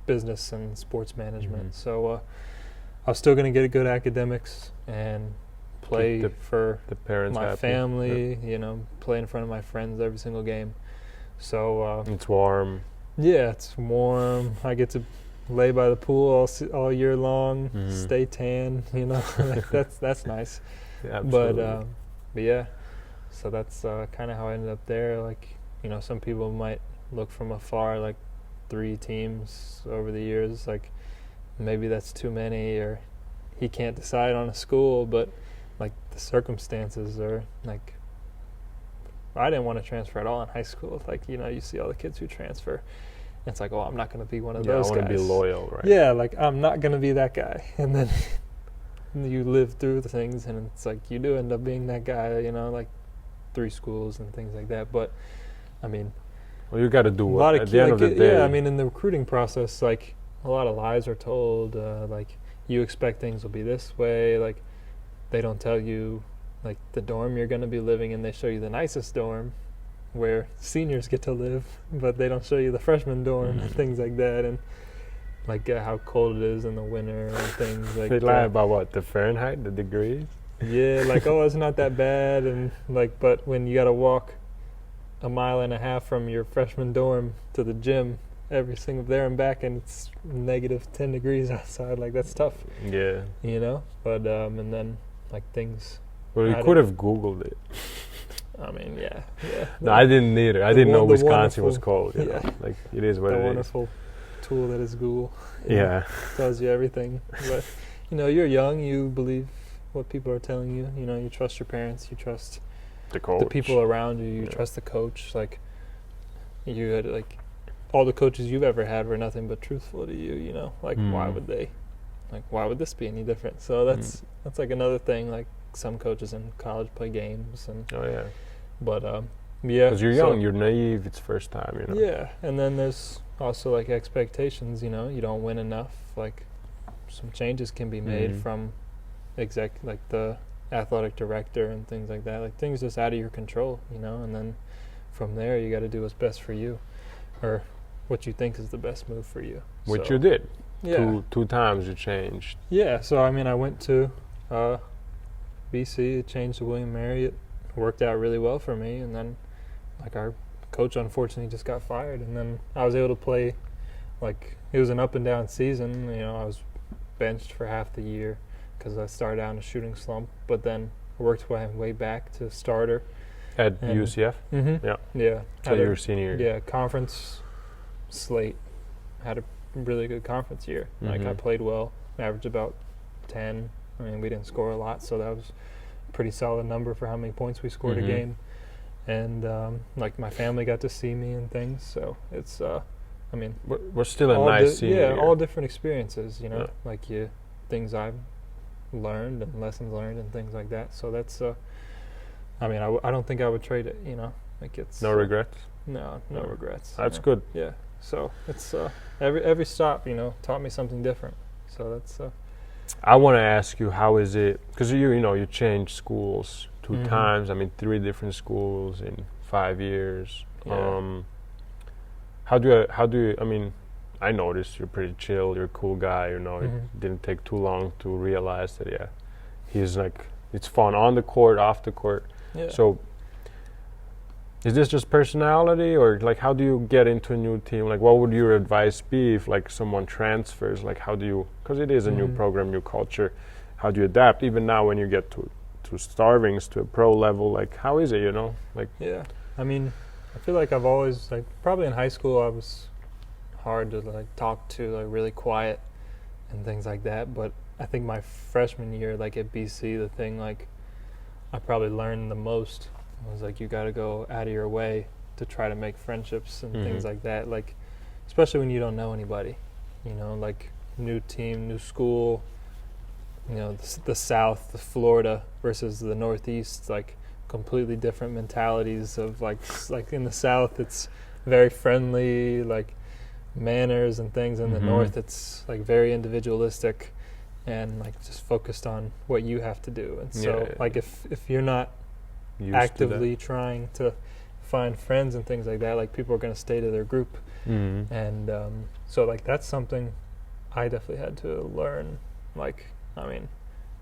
business and sports management. So I was still going to get good academics and play for the parents my happy. family, play in front of my friends every single game. So it's warm. Yeah, it's warm. I get to lay by the pool all year long, stay tan, like that's nice. Yeah, absolutely. But yeah, so that's kind of how I ended up there. Like, some people might look from afar, like 3 teams over the years, like maybe that's too many, or he can't decide on a school. But like the circumstances are like, I didn't want to transfer at all in high school. Like, you see all the kids who transfer. It's like, oh, I'm not going to be one of those guys. I want to be loyal, right? Yeah, like I'm not going to be that guy. And then you live through the things, and it's like you do end up being that guy, like 3 schools and things like that. But I mean, well, you got to do what at the end of the day. Yeah, I mean, in the recruiting process, like a lot of lies are told. Like you expect things will be this way. Like they don't tell you, like the dorm you're going to be living in. They show you the nicest dorm where seniors get to live, but they don't show you the freshman dorm and things like that, and like how cold it is in the winter and things like that. They lie about what? The Fahrenheit, the degrees? Yeah, like, oh, it's not that bad, and like, but when you got to walk 1.5 miles from your freshman dorm to the gym, every single there and back, and it's negative 10 degrees outside. Like, that's tough. Yeah. You know, but and then like things. Well, you could have Googled it. I mean, yeah. No, I didn't either. I didn't know Wisconsin was cold. You yeah. know? Like, it is what the it is. wonderful tool that is Google. Yeah. Tells you everything. But you know, you're young. You believe what people are telling you. You know, you trust your parents. You trust The coach. the people around you. You trust the coach. Like, you had like all the coaches you've ever had were nothing but truthful to you. You know, like why would they? Like, why would this be any different? So that's like another thing. Like, some coaches in college play games and. Oh yeah. But yeah. Because you're young, you're naive. It's first time, you know. Yeah, and then there's also like expectations. You know, you don't win enough. Like, some changes can be made from like the athletic director and things like that. Like, things just out of your control, you know. And then from there, you got to do what's best for you, or what you think is the best move for you. Which you did. Yeah. Two times you changed. Yeah. So I mean, I went to BC, changed to William Mary. It worked out really well for me, and then like our coach unfortunately just got fired, and then I was able to play. Like, it was an up and down season. You know, I was benched for half the year because I started out in a shooting slump, but then worked my way back to starter At UCF? Yeah. So you were senior year. Yeah, conference slate. Had a really good conference year. Like, I played well, averaged about 10. I mean, we didn't score a lot, so that was a pretty solid number for how many points we scored a game. And like, my family got to see me and things, so it's I mean, we're still a nice senior year. all different experiences, you know, like things I've learned and lessons learned and things like that. So that's I mean, I don't think I would trade it, you know. Like, it's no regrets. No regrets. That's good. Yeah. So it's every stop, you know, taught me something different. So that's I want to ask you, how is it, because you know, you changed schools 2 times. I mean, 3 different schools in 5 years. Yeah. How do you, I mean, I noticed you're pretty chill, you're a cool guy, you know. It didn't take too long to realize that he's like, it's fun on the court, off the court. Yeah. So is this just personality, or like, how do you get into a new team? Like, what would your advice be if like someone transfers? Like, how do you, because it is a new program, new culture, how do you adapt? Even now when you get to Starvings, to a pro level, like, how is it, you know? Like, yeah, I mean, I feel like I've always, like, probably in high school I was hard to like talk to, like really quiet and things like that. But I think my freshman year, like at BC, the thing like I probably learned the most was like, you got to go out of your way to try to make friendships and things like that. Like, especially when you don't know anybody, you know, like new team, new school, you know, the South, the Florida versus the Northeast, like completely different mentalities of like in the South, it's very friendly, like manners and things. In the North, it's like very individualistic and like just focused on what you have to do. And so like if you're not actively trying to find friends and things like that, like people are going to stay to their group. And so like that's something I definitely had to learn. Like, I mean,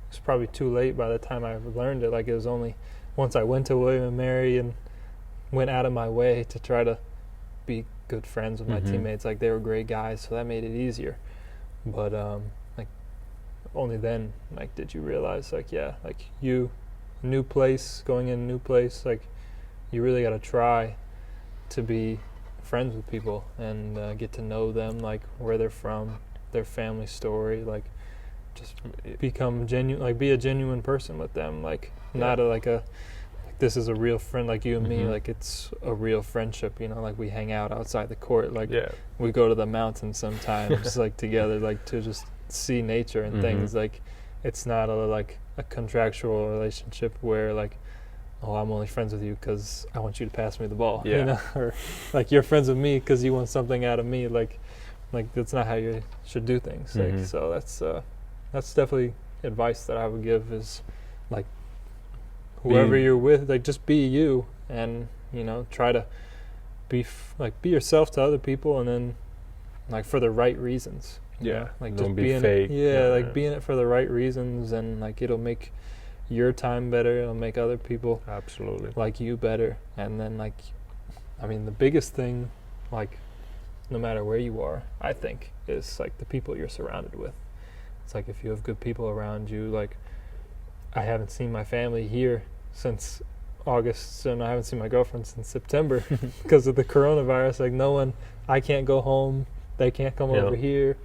it's probably too late by the time I learned it. Like, it was only once I went to William and Mary and went out of my way to try to be good friends with my teammates. Like, they were great guys, so that made it easier. But like, only then like did you realize, like, like you, new place, going in a new place, like you really got to try to be friends with people and get to know them, like where they're from, their family story, like just become genuine, like be a genuine person with them, like not like this is a real friend, like you and me, like it's a real friendship, you know, like we hang out outside the court, like we go to the mountains sometimes like together, like to just see nature and things. Like, it's not like a contractual relationship where like, oh, I'm only friends with you because I want you to pass me the ball, you know, or like you're friends with me because you want something out of me. Like that's not how you should do things. Like, so that's definitely advice that I would give, is like whoever you're with, like just be you, and you know, try to be yourself to other people, and then like for the right reasons. Yeah, like don't just be fake. Like be in it for the right reasons, and like it'll make your time better. It'll make other people absolutely like you better. And then like, I mean, the biggest thing, like no matter where you are, I think, is like the people you're surrounded with. It's like if you have good people around you, like I haven't seen my family here since August, and I haven't seen my girlfriend since September because of the coronavirus. Like no one, I can't go home, they can't come over here.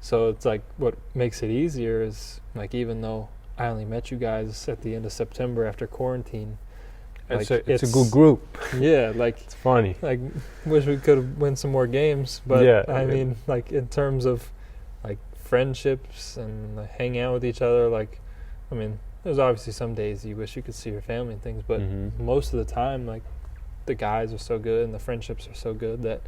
So it's like what makes it easier is like even though I only met you guys at the end of September after quarantine, It's like a good group. Yeah, like It's funny. like wish we could have win some more games, but Yeah, I mean like in terms of like friendships and like, hanging out with each other, like I mean there's obviously some days you wish you could see your family and things, but most of the time like the guys are so good and the friendships are so good that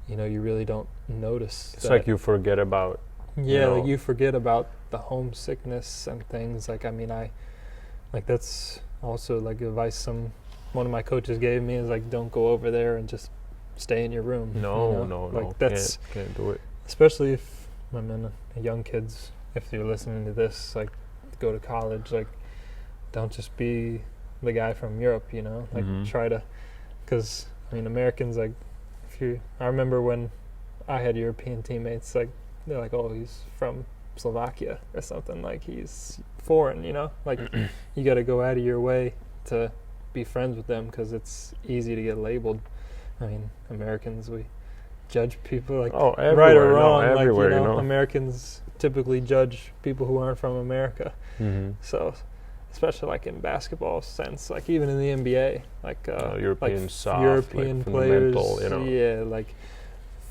you know you really don't notice. It's like you forget about. Like you forget about the homesickness and things. Like I mean I like that's also like advice one of my coaches gave me is like don't go over there and just stay in your room. No, like that's can't do it. Especially if I mean young kids, if you're listening to this, like go to college, like don't just be the guy from Europe, like try to, because I mean Americans, like I remember when I had European teammates, like they're like, oh, he's from Slovakia or something, like he's foreign, like you got to go out of your way to be friends with them because it's easy to get labeled. I mean Americans, we judge people like right or wrong, everywhere, Americans typically judge people who aren't from America. So especially like in basketball sense, like even in the NBA, like European like soft, European like players, fundamental, like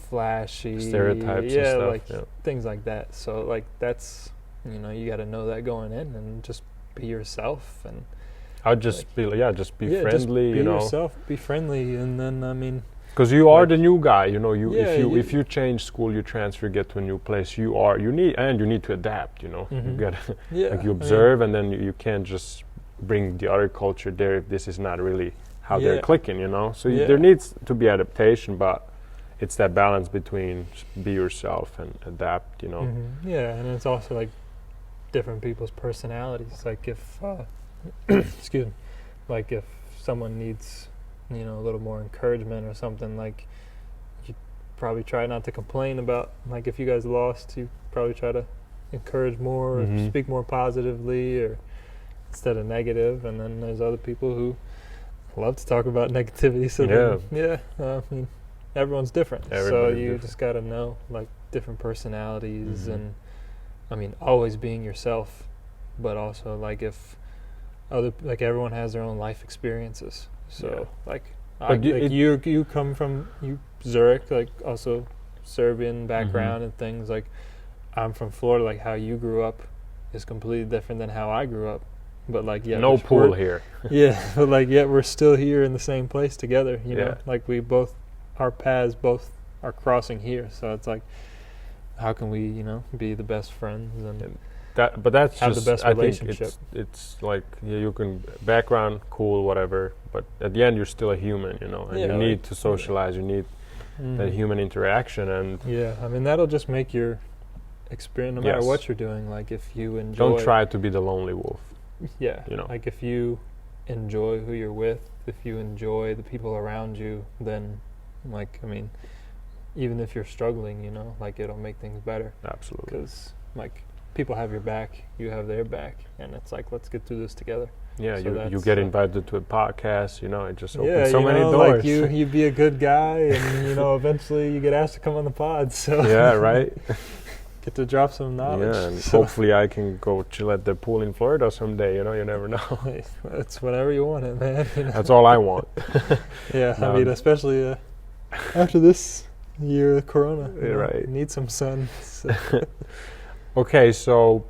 flashy stereotypes and stuff, like things like that. So like that's you got to know that going in and just be yourself. And I'd just like, just be friendly, just be yourself, be friendly, and then I mean. Because you are the new guy, if you change school, you transfer, get to a new place, you need to adapt, you got like you observe, and then you can't just bring the other culture there if this is not really how they're clicking, So there needs to be adaptation, but it's that balance between be yourself and adapt, Yeah, and it's also like different people's personalities. Like if, excuse me, like if someone needs a little more encouragement or something, like you probably try not to complain about, like if you guys lost, you probably try to encourage more or speak more positively or instead of negative. And then there's other people who love to talk about negativity, so I mean everyone's different. So you just got to know like different personalities and I mean always being yourself, but also like if everyone has their own life experiences. So you come from Zurich, like also Serbian background and things. Like I'm from Florida. Like how you grew up is completely different than how I grew up. But like no pool here. But like yet we're still here in the same place together. You know, like our paths both are crossing here. So it's like, how can we be the best friends and that's have just the best relationship? I think it's like you can background cool whatever, but at the end you're still a human, and you need to socialize. You need that human interaction, and I mean that'll just make your experience no matter what you're doing. Like if you enjoy, don't try to be the lonely wolf. Like if you enjoy who you're with, if you enjoy the people around you, then like I mean even if you're struggling, like it'll make things better. Absolutely. Because like people have your back, you have their back, and it's like let's get through this together. Yeah, so you get invited to a podcast, it just opens so many doors. Like you be a good guy, and eventually you get asked to come on the pod. So yeah, right. Get to drop some knowledge. Yeah, and hopefully I can go chill at the pool in Florida someday. You never know. It's whatever you want, it man. That's all I want. I mean, especially after this year of Corona. Right. Need some sun. So. Okay, so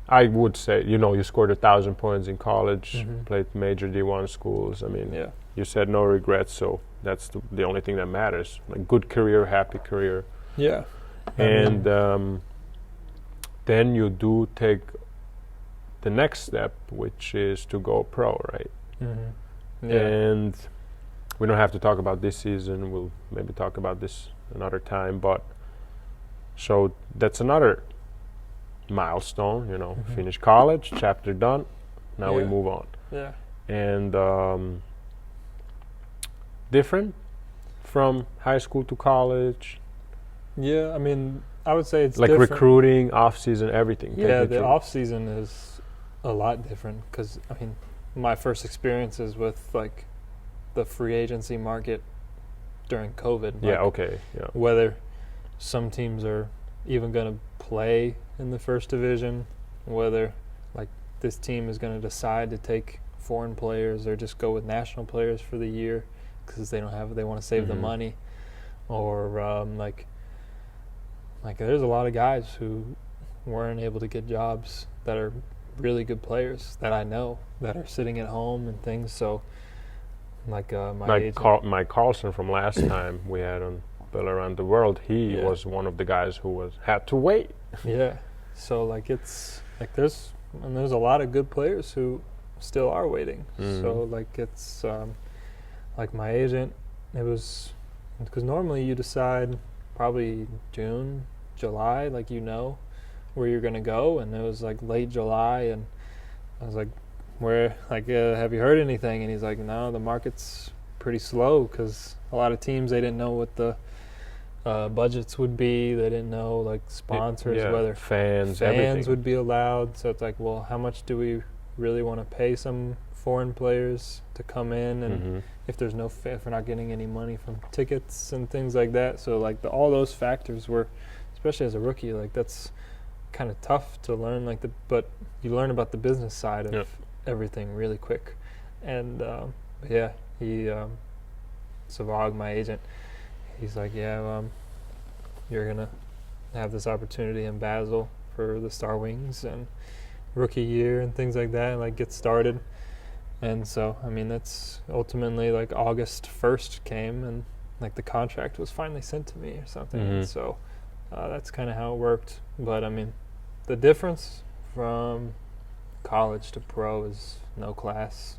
I would say, you scored 1,000 points in college, played major D1 schools. I mean, you said no regrets, so that's the only thing that matters. Like good career, happy career. Yeah. And then you do take the next step, which is to go pro, right? Yeah. And we don't have to talk about this season. We'll maybe talk about this another time, but so that's another milestone, finish college, chapter done, now we move on. Yeah. And different from high school to college? Yeah, I mean, I would say it's Like different. recruiting, off season, everything. Yeah, Take me the through. off season is a lot different because I mean, my first experiences with like the free agency market during COVID. Yeah. like, Okay. Yeah. Whether some teams are even going to play in the first division, whether like this team is going to decide to take foreign players or just go with national players for the year because they want to save the money, or like there's a lot of guys who weren't able to get jobs that are really good players that I know that are sitting at home and things. So my agent, Mike Carlson from last time we had on Bill Around the World, he Yeah. was one of the guys who had to wait. yeah. So like it's like there's a lot of good players who still are waiting. So like it's like my agent, it was because normally you decide probably June, July, like where you're gonna go, and it was like late July, and I was like, where have you heard anything? And he's like, no, the market's pretty slow because a lot of teams, they didn't know what the budgets would be. They didn't know like sponsors, whether fans fans would be allowed. So it's like, well, how much do we really want to pay some foreign players to come in, and if there's if we're not getting any money from tickets and things like that. So like all those factors were, especially as a rookie, like that's kind of tough to learn. But you learn about the business side of everything really quick. And Savag, my agent, he's like, you're gonna have this opportunity in Basel for the Star Wings and rookie year and things like that, and like get started. And so I mean that's ultimately like August 1st came, and like the contract was finally sent to me or something. And so that's kind of how it worked. But I mean the difference from college to pro is no class.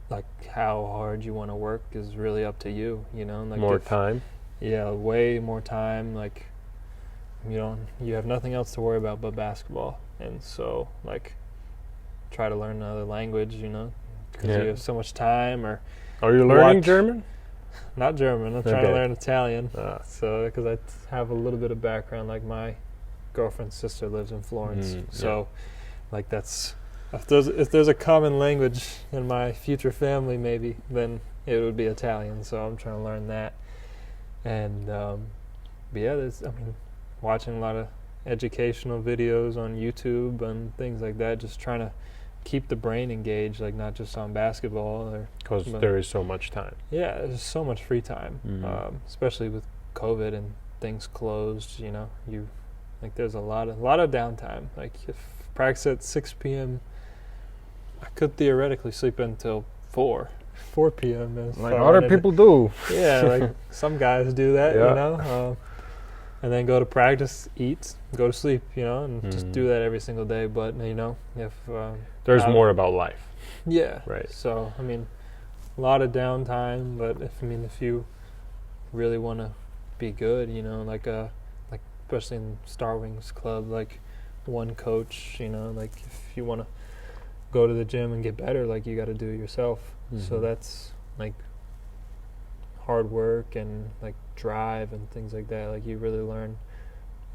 Like how hard you want to work is really up to you, like more time. Yeah, way more time. Like you have nothing else to worry about but basketball. And so like try to learn another language, because you have so much time. Or are you learning German? Not German. I'm trying to learn Italian. So because I have a little bit of background. Like my girlfriend's sister lives in Florence, so like that's if there's a common language in my future family, maybe then it would be Italian. So I'm trying to learn that. And watching a lot of educational videos on YouTube and things like that, just trying to keep the brain engaged, like not just on basketball, because there is so much time. Yeah, there's so much free time, especially with COVID and things closed. You like there's a lot of downtime. Like if practice at 6 p.m., I could theoretically sleep until 4 p.m. Like other people do. Yeah, like some guys do that, and then go to practice, eat, go to sleep, and just do that every single day. But if there's more about life. Yeah. Right. So I mean, a lot of downtime, but if you really want to be good, like especially in Star Wings Club, like one coach, like if you want to go to the gym and get better, like you got to do it yourself. So that's like hard work and like drive and things like that. Like you really learn.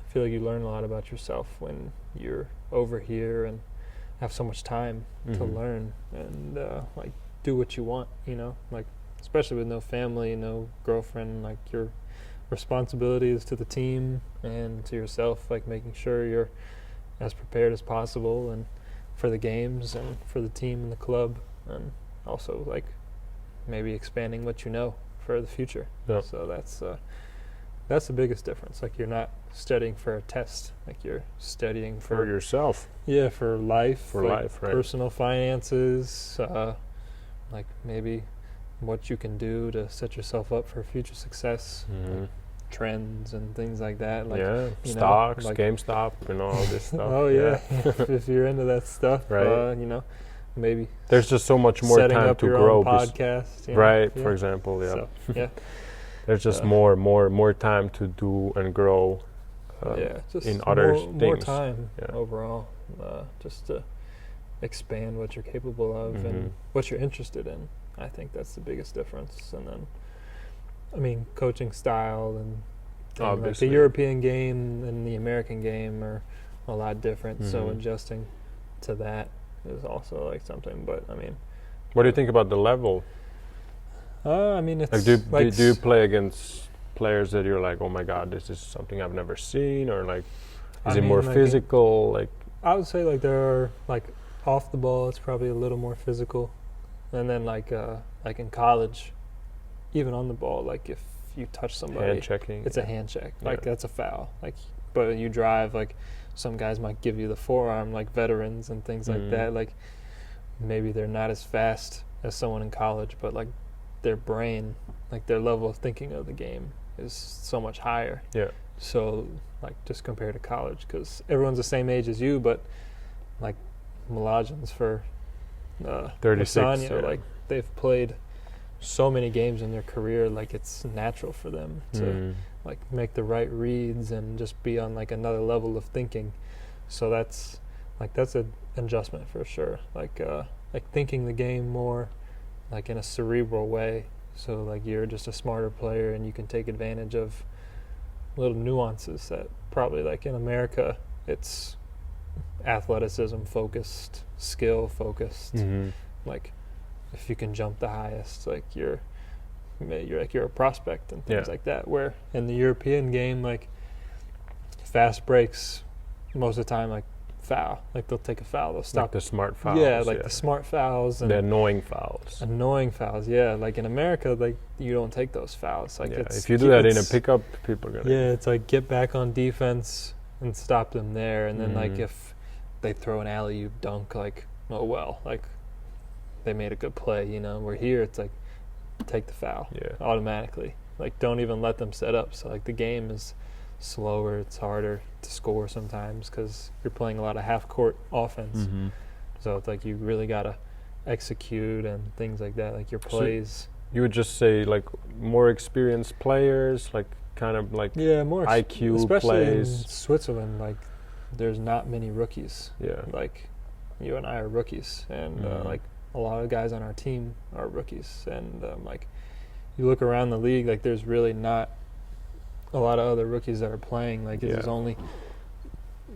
I feel like you learn a lot about yourself when you're over here and have so much time to learn and like do what you want. Like especially with no family, no girlfriend. Like your responsibility is to the team and to yourself. Like making sure you're as prepared as possible and for the games and for the team and the club, and also like maybe expanding what you know for the future. So that's the biggest difference. Like you're not studying for a test, like you're studying for yourself. Yeah, for life. For like life, right. Personal finances, like maybe what you can do to set yourself up for future success, like trends and things like that. Like stocks, like GameStop, all this stuff. Oh yeah, if you're into that stuff, right? Maybe there's just so much more setting time up to your grow. Own podcast, right? For example, So, there's just more time to do and grow. Just in other things. More time overall, just to expand what you're capable of and what you're interested in. I think that's the biggest difference. And then I mean, coaching style and like the Obviously. European game and the American game are a lot different. So Mhm. adjusting to that is also like something. But I mean, What do you think about the level? I mean, it's Like, do you play against players that you're like, oh my god, this is something I've never seen, or like, is I it more mean, like, physical? Like, I would say like there are like off the ball, it's probably a little more physical, and then like in college, even on the ball, like if you touch somebody, hand checking. it's a hand check. Like Yeah. that's a foul. Like, but you drive, like some guys might give you the forearm, like veterans and things like Mhm. that. Like maybe they're not as fast as someone in college, but like their brain, like their level of thinking of the game is so much higher. Yeah. So like just compared to college, because everyone's the same age as you, but like Milon's for 36, Lasagna, yeah. like they've played so many games in their career, like it's natural for them to Mm. like make the right reads and just be on like another level of thinking. So that's an adjustment for sure. Like thinking the game more like in a cerebral way. So like you're just a smarter player and you can take advantage of little nuances that probably like in America it's athleticism focused, skill focused. Mhm. Like if you can jump the highest, like you're a prospect and things Yeah. like that. Where in the European game, like fast breaks, most of the time, like foul. Like they'll take a foul, they'll Like stop. the smart fouls. yeah, like the smart fouls and the annoying fouls. annoying fouls. Yeah, like in America, like you don't take those fouls. Like Yeah, it's, if you do that in a it's- pickup, people are gonna. yeah, it's like get back on defense and stop them there. And then like Mhm. if they throw an alley-oop dunk, like oh well, like they made a good play, you know. Where here it's like take the foul Yeah. automatically. Like don't even let them set up. So like the game is slower. It's harder to score sometimes because you're playing a lot of half-court offense. Mhm. So it's like you really gotta execute and things like that. Like your So- plays. You would just say like more experienced players, like kind of like Yeah, more IQ especially plays. in Switzerland. Like there's not many rookies. Yeah. Like you and I are rookies, and Mhm. like a lot of guys on our team are rookies, and like you look around the league, like there's really not a lot of other rookies that are playing. Like there's Yeah. only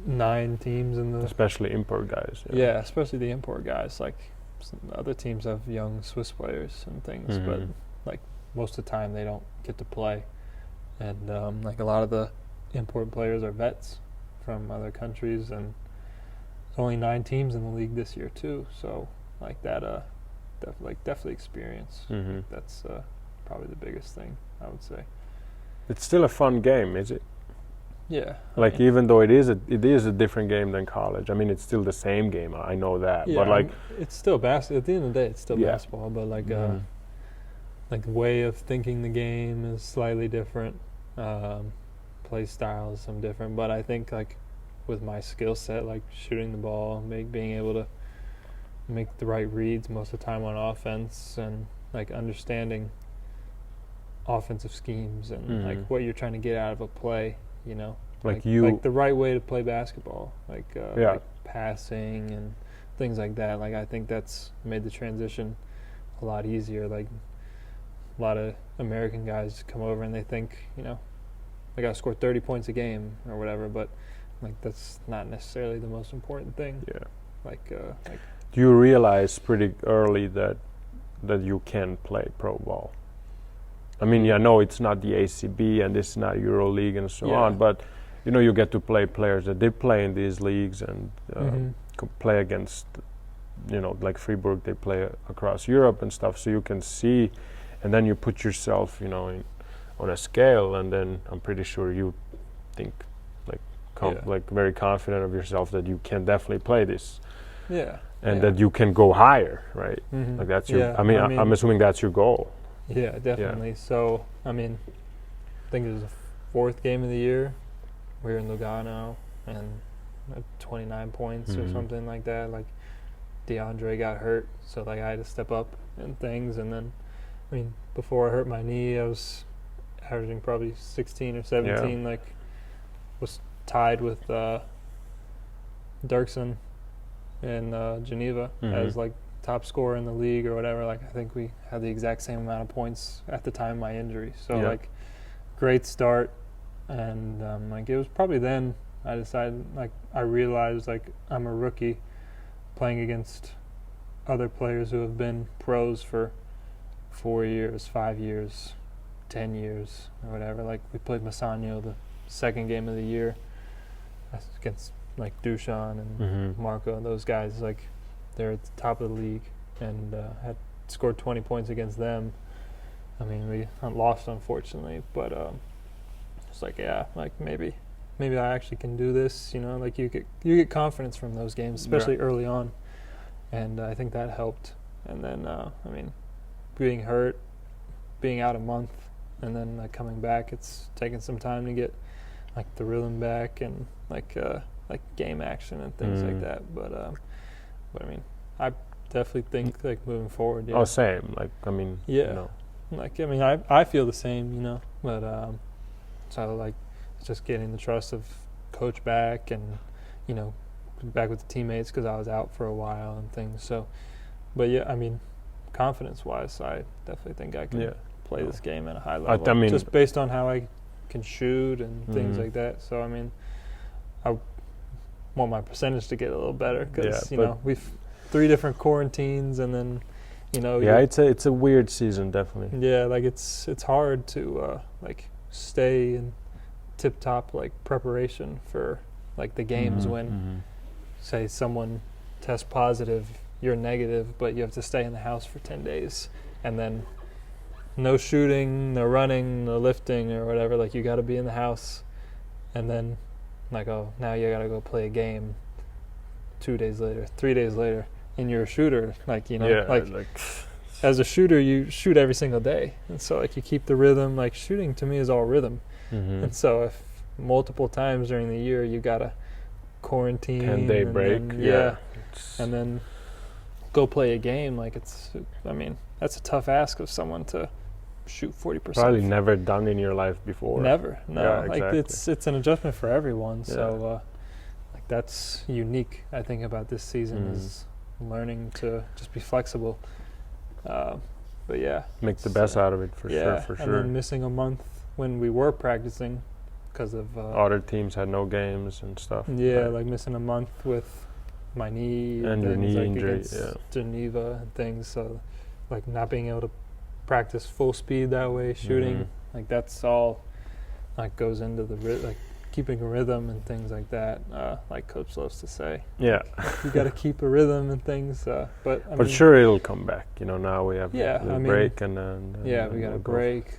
9 teams in the Especially import guys. yeah, especially the import guys. Like some other teams have young Swiss players and things, but Mhm. like most of the time they don't get to play, and like a lot of the import players are vets from other countries, and there's only 9 teams in the league this year too. So like that, definitely experience. Mhm. That's probably the biggest thing I would say. It's still a fun game, is it? Yeah. Like even though it is a different game than college. I mean, it's still the same game. I know that, yeah, but like, it's still basketball. At the end of the day, it's still Yeah. basketball. But like Mhm. like the way of thinking the game is slightly different. Play style is some different. But I think like with my skill set, like shooting the ball, being able to make the right reads most of the time on offense, and like understanding offensive schemes and Mhm. like what you're trying to get out of a play, you know. Like the right way to play basketball, like Yeah. like passing and things like that. Like I think that's made the transition a lot easier. Like a lot of American guys come over and they think, you know, they got to score 30 points a game or whatever, but like that's not necessarily the most important thing. yeah. Like Do you realize pretty early that you can play pro ball? I mean, yeah, no, it's not the ACB and it's not EuroLeague and so Yeah. on, but you know, you get to play players that did play in these leagues and Mhm. play against, you know, like Fribourg, they play across Europe and stuff, so you can see, and then you put yourself, you know, on a scale, and then I'm pretty sure you think like Yeah. like very confident of yourself that you can definitely play this, yeah, and yeah. that you can go higher, right? Mhm. Like that's your. Yeah, I mean, I'm assuming that's your goal. Yeah, definitely. So, I mean, I think it was the 4th game of the year. We were in Lugano and 29 points or Mhm. something like that. Like, DeAndre got hurt, so like I had to step up and things. And then, I mean, before I hurt my knee, I was averaging probably 16 or 17. Like, was tied with Dirksen in Geneva Mhm. as like top scorer in the league or whatever. Like, I think we had the exact same amount of points at the time of my injury. So, like, great start. And, like, it was probably then I decided, like, I realized, like, I'm a rookie playing against other players who have been pros for 4 years, 5 years, 10 years, or whatever. Like, we played Masano the second game of the year against, like, Dushan and Marco and those guys. Like, they're at the top of the league, and had scored 20 points against them. I mean, we lost, unfortunately, but it's like, yeah, like, maybe I actually can do this, you know. Like, you get confidence from those games, especially early on, and I think that helped. And then, I mean, being hurt, being out a month, and then, like, coming back, it's taken some time to get, like, the rhythm back and like game action and things like that. But I mean, I definitely think, like, moving forward. Yeah. Oh, same. Like, I mean, yeah. You know. Like, I mean, I feel the same, you know. But so, like, it's just getting the trust of coach back, and, you know, back with the teammates, because I was out for a while and things. So, but yeah, I mean, confidence-wise, I definitely think I can play this game at a high level. I mean, just based on how I can shoot and things like that. So, I mean, I want my percentage to get a little better, because, you know, we've 3 different quarantines, and then, you know. Yeah, it's a weird season, definitely. Yeah, like, it's hard to, like, stay in tip-top, like, preparation for, like, the games when, say, someone tests positive, you're negative, but you have to stay in the house for 10 days, and then no shooting, no running, no lifting or whatever. Like, you got to be in the house, and then, like, oh, now you got to go play a game 2 days later, 3 days later, and you're a shooter. Like, you know, like as a shooter, you shoot every single day, and so, like, you keep the rhythm. Like, shooting to me is all rhythm. And so if multiple times during the year you got to quarantine, 10-day break, then, and then go play a game, like, I mean, that's a tough ask of someone to shoot 40%. Probably never done in your life before. Never, no. Yeah, like, exactly. it's an adjustment for everyone. So, like, that's unique, I think, about this season is learning to just be flexible. But yeah, make the best out of it for sure. And then missing a month when we were practicing because of other teams had no games and stuff. Yeah, like missing a month with my knee and your knee injury, Geneva and things. So, like, not being able to practice full speed that way, shooting, like, that's all, like, goes into the like keeping a rhythm and things like that. Like Coach loves to say, you got to keep a rhythm and things. But I mean, sure, it'll come back. You know, now we have a break and then we got a break.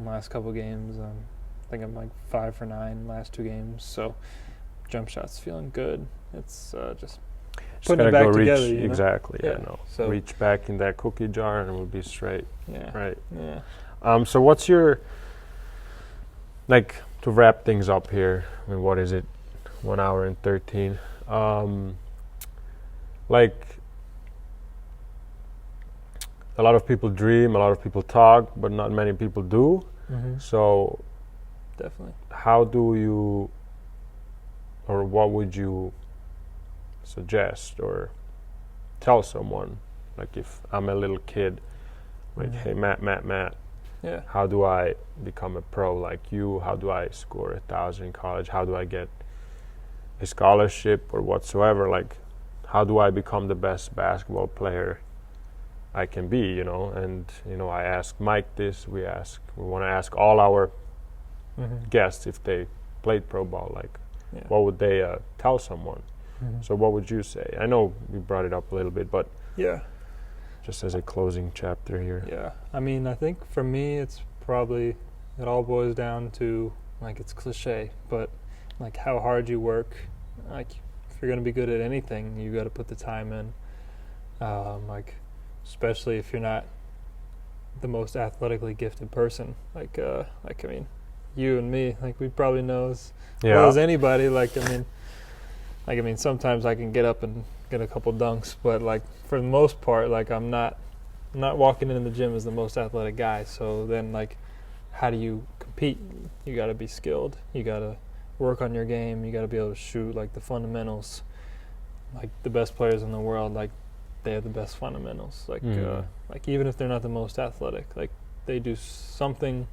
Last couple games, I think I'm like 5 for 9 last 2 games. So jump shots feeling good. It's just putting it back together. You know? Exactly. Yeah. So reach back in that cookie jar and we'll be straight. Yeah. Right. Yeah. So what's your, like, to wrap things up here? I mean, what is it? 1 hour and 13. Like, a lot of people dream, a lot of people talk, but not many people do. So definitely, how do you, or what would you suggest or tell someone, like, if I'm a little kid, like, hey, Matt, how do I become a pro like you? How do I score 1,000 in college? How do I get a scholarship or whatsoever? Like, how do I become the best basketball player I can be, you know? And, you know, I asked Mike this, we want to ask all our guests if they played pro ball, like, what would they tell someone? So what would you say? I know we brought it up a little bit, but just as a closing chapter here. Yeah, I mean, I think for me, it's probably, it all boils down to, like, it's cliche, but, like, how hard you work. Like, if you're going to be good at anything, you got to put the time in. Like, especially if you're not the most athletically gifted person. Like, I mean, you and me, like, we probably know as well as anybody. Like, I mean, sometimes I can get up and get a couple dunks, but, like, for the most part, like, I'm not walking in the gym as the most athletic guy. So then, like, how do you compete? You got to be skilled. You got to work on your game. You got to be able to shoot, like, the fundamentals. Like, the best players in the world, like, they have the best fundamentals. Like even if they're not the most athletic, like they do something,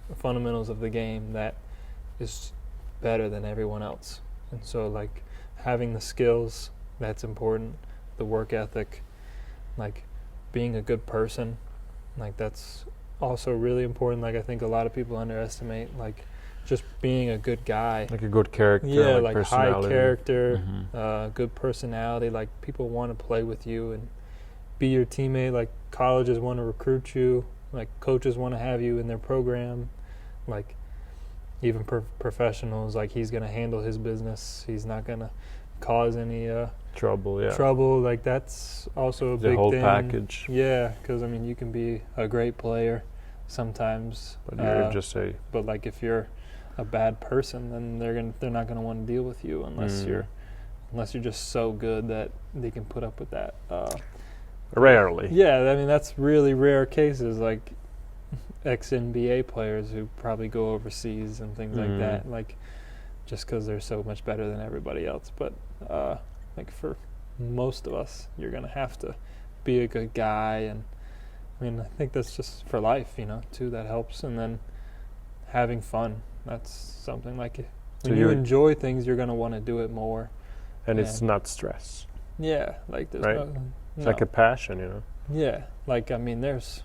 the fundamentals of the game that is better than everyone else. And so like having the skills, that's important. The work ethic, like being a good person, like that's also really important. Like I think a lot of people underestimate like just being a good guy, like a good character. Yeah, like high personality. character, good personality. Like people want to play with you and be your teammate. Like colleges want to recruit you. Like coaches want to have you in their program. Like even professionals, like he's gonna handle his business. He's not gonna cause any trouble. Yeah. Trouble. Like that's also a the big whole thing. package. Yeah, because I mean you can be a great player sometimes, but you're just But like if you're a bad person, then they're not gonna want to deal with you unless you're just so good that they can put up with that. Rarely. Yeah, I mean that's really rare cases, like ex-NBA players who probably go overseas and things like that, like just because they're so much better than everybody else. But like for most of us, you're gonna have to be a good guy, and I mean I think that's just for life, too. That helps, and then having fun. That's something like when you enjoy things, you're gonna want to do it more. And it's not stress. Yeah, like there's right? It's like a passion, Yeah, like I mean, there's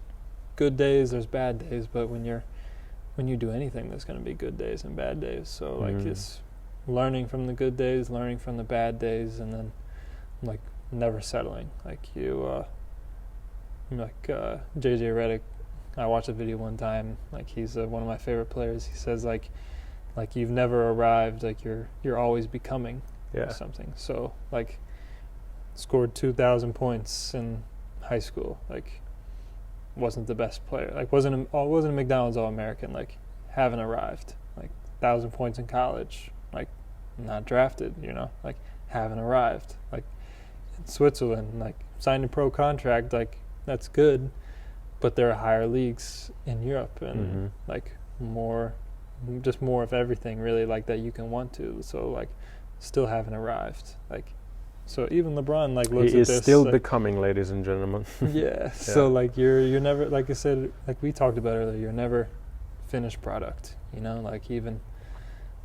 good days, there's bad days, but when you do anything, there's gonna be good days and bad days. So like it's learning from the good days, learning from the bad days, and then like never settling. Like JJ Redick. I watched a video one time. Like he's one of my favorite players. He says like you've never arrived. Like you're always becoming something. So like scored 2,000 points in high school. Like wasn't the best player. Like wasn't a McDonald's All-American. Like haven't arrived. Like 1,000 points in college. Like not drafted. Like haven't arrived. Like in Switzerland. Like signed a pro contract. Like that's good. But there are higher leagues in Europe and like more of everything really, like that you can want to. So like still haven't arrived. Like so even LeBron like looks at this. He is still like, becoming, ladies and gentlemen. yeah. So like you're never, like I said, like we talked about earlier, you're never finished product. Like even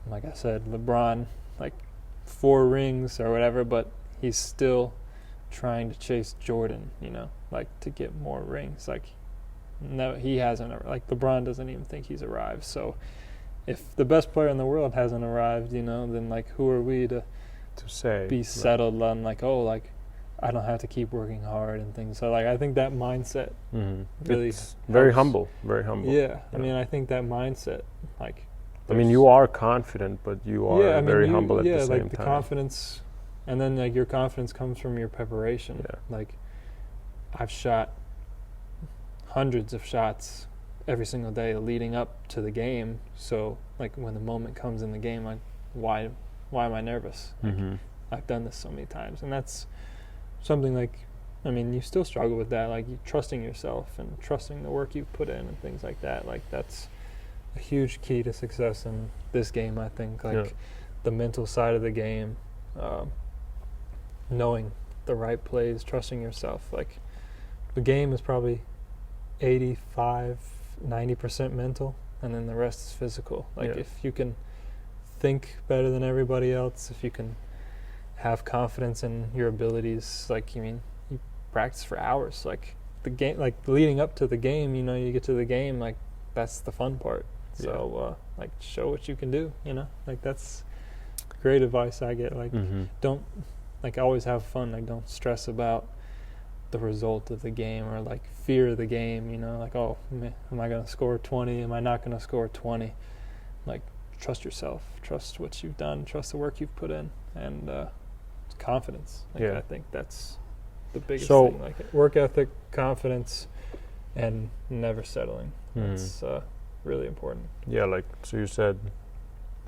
like I said, LeBron like 4 rings or whatever, but he's still trying to chase Jordan. Like to get more rings. Like. No, he hasn't. Like LeBron doesn't even think he's arrived. So, if the best player in the world hasn't arrived, then like who are we to say be settled on like I don't have to keep working hard and things. So like I think that mindset really it's very humble, very humble. Yeah, I mean I think that mindset like. I mean you are confident, but you are very humble at the same time. Yeah, like the confidence, and then like your confidence comes from your preparation. Yeah. Like I've shot hundreds of shots every single day leading up to the game. So like when the moment comes in the game, like why am I nervous? Like, I've done this so many times, and that's something like, I mean, you still struggle with that, like you trusting yourself and trusting the work you've put in and things like that. Like that's a huge key to success in this game, I think. Like the mental side of the game, knowing the right plays, trusting yourself. Like the game is probably 85-90% mental, and then the rest is physical. Like if you can think better than everybody else, if you can have confidence in your abilities, like you practice for hours. Like the game, like leading up to the game, you get to the game, like that's the fun part. So like show what you can do. Like that's great advice I get. Like don't like always have fun. Like don't stress about the result of the game or like fear of the game, like, oh, am I going to score 20? Am I not going to score 20? Like, trust yourself, trust what you've done, trust the work you've put in, and confidence. Like, I think that's the biggest thing. Like work ethic, confidence, and never settling. That's really important. Yeah, like, so you said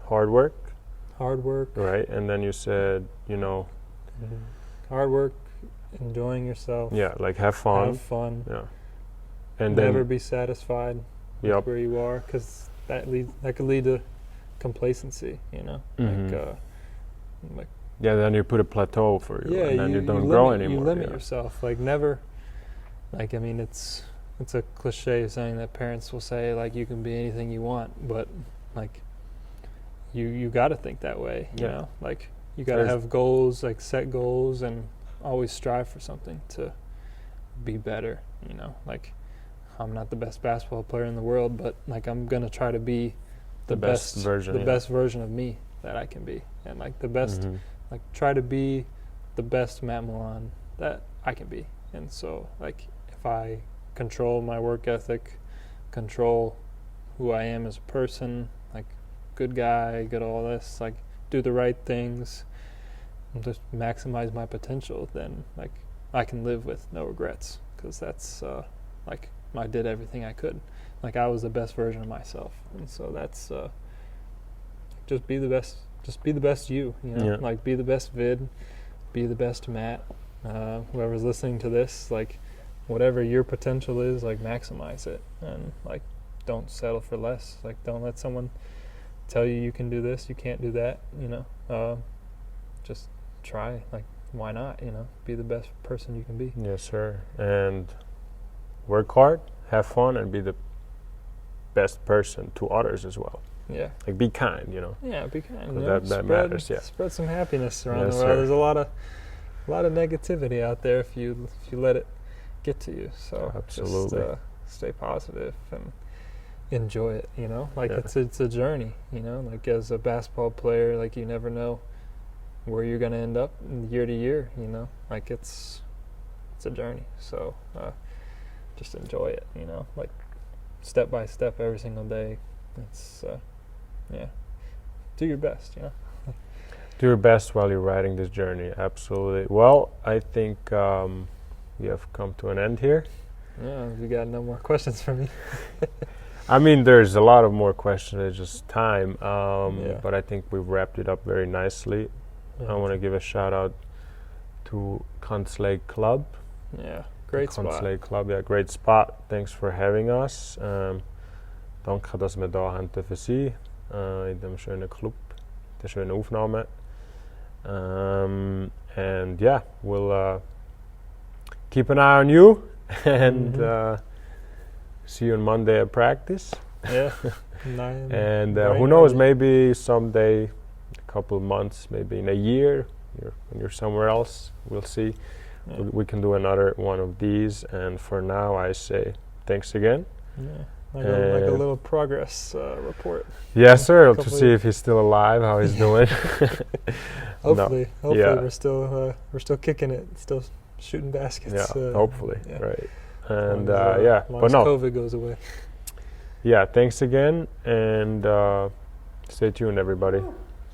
hard work. Right, and then you said, hard work, enjoying yourself. Yeah, like have fun. Yeah. And never be satisfied with where you are, because that could lead to complacency, Like Yeah, then you put a plateau for you, yeah, and then you don't limit, grow anymore. You limit yeah. yourself. Like never. Like I mean, it's a cliche saying that parents will say like you can be anything you want, but like you got to think that way. You know, like you got to have goals, like set goals, and always strive for something to be better. You know, like I'm not the best basketball player in the world, but like I'm gonna try to be the best version, best version of me that I can be, and like the best, like try to be the best Matt Milon that I can be. And so like if I control my work ethic, control who I am as a person, like good guy, good all this, like do the right things, and just maximize my potential, then like I can live with no regrets, because that's like I did everything I could. Like I was the best version of myself, and so that's just be the best. Just be the best you know. Like be the best Vid, be the best Matt. Whoever's listening to this, like whatever your potential is, like maximize it, and like don't settle for less. Like don't let someone tell you you can do this, you can't do that. You know, just try. Like why not? You know, be the best person you can be. Yes, sir. And work hard, have fun, and be the best person to others as well. Yeah. Like be kind, you know. Yeah, be kind. You know? That matters. Yeah. Spread some happiness around the world. Sir. There's a lot of negativity out there if you let it get to you. So absolutely, just stay positive and enjoy it. You know, like it's a journey. You know, like as a basketball player, like you never know where you're gonna end up year to year. You know, like it's a journey. So just enjoy it. You know, like step by step every single day. It's do your best. You know. Do your best while you're riding this journey. Absolutely. Well, I think we have come to an end here. Yeah, you got no more questions for me. I mean, there's a lot of more questions. It's just time. But I think we've wrapped it up very nicely. I want to give a shout out to Conslake Club. Yeah, great spot. Conslake Club, yeah, great spot. Thanks for having us. Danke, dass wir da haben für Sie in dem schönen Club, der schönen Aufnahme. And yeah, we'll keep an eye on you and see you on Monday at practice. Yeah. And who knows, maybe someday, a couple of months, maybe in a year, when you're somewhere else, we'll see. Yeah. We can do another one of these. And for now, I say thanks again. Yeah. Like a little progress report. Yes, sir. To see if he's still alive, how he's doing. Hopefully, we're still kicking it, still shooting baskets. Yeah, hopefully, right. And but no, COVID goes away. Yeah, thanks again, and stay tuned, everybody.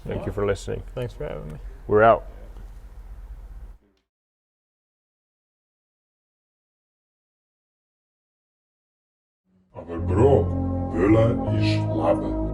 Thank you for listening. Thanks for having me. We're out. Aber Bro, Bölle ist Leben.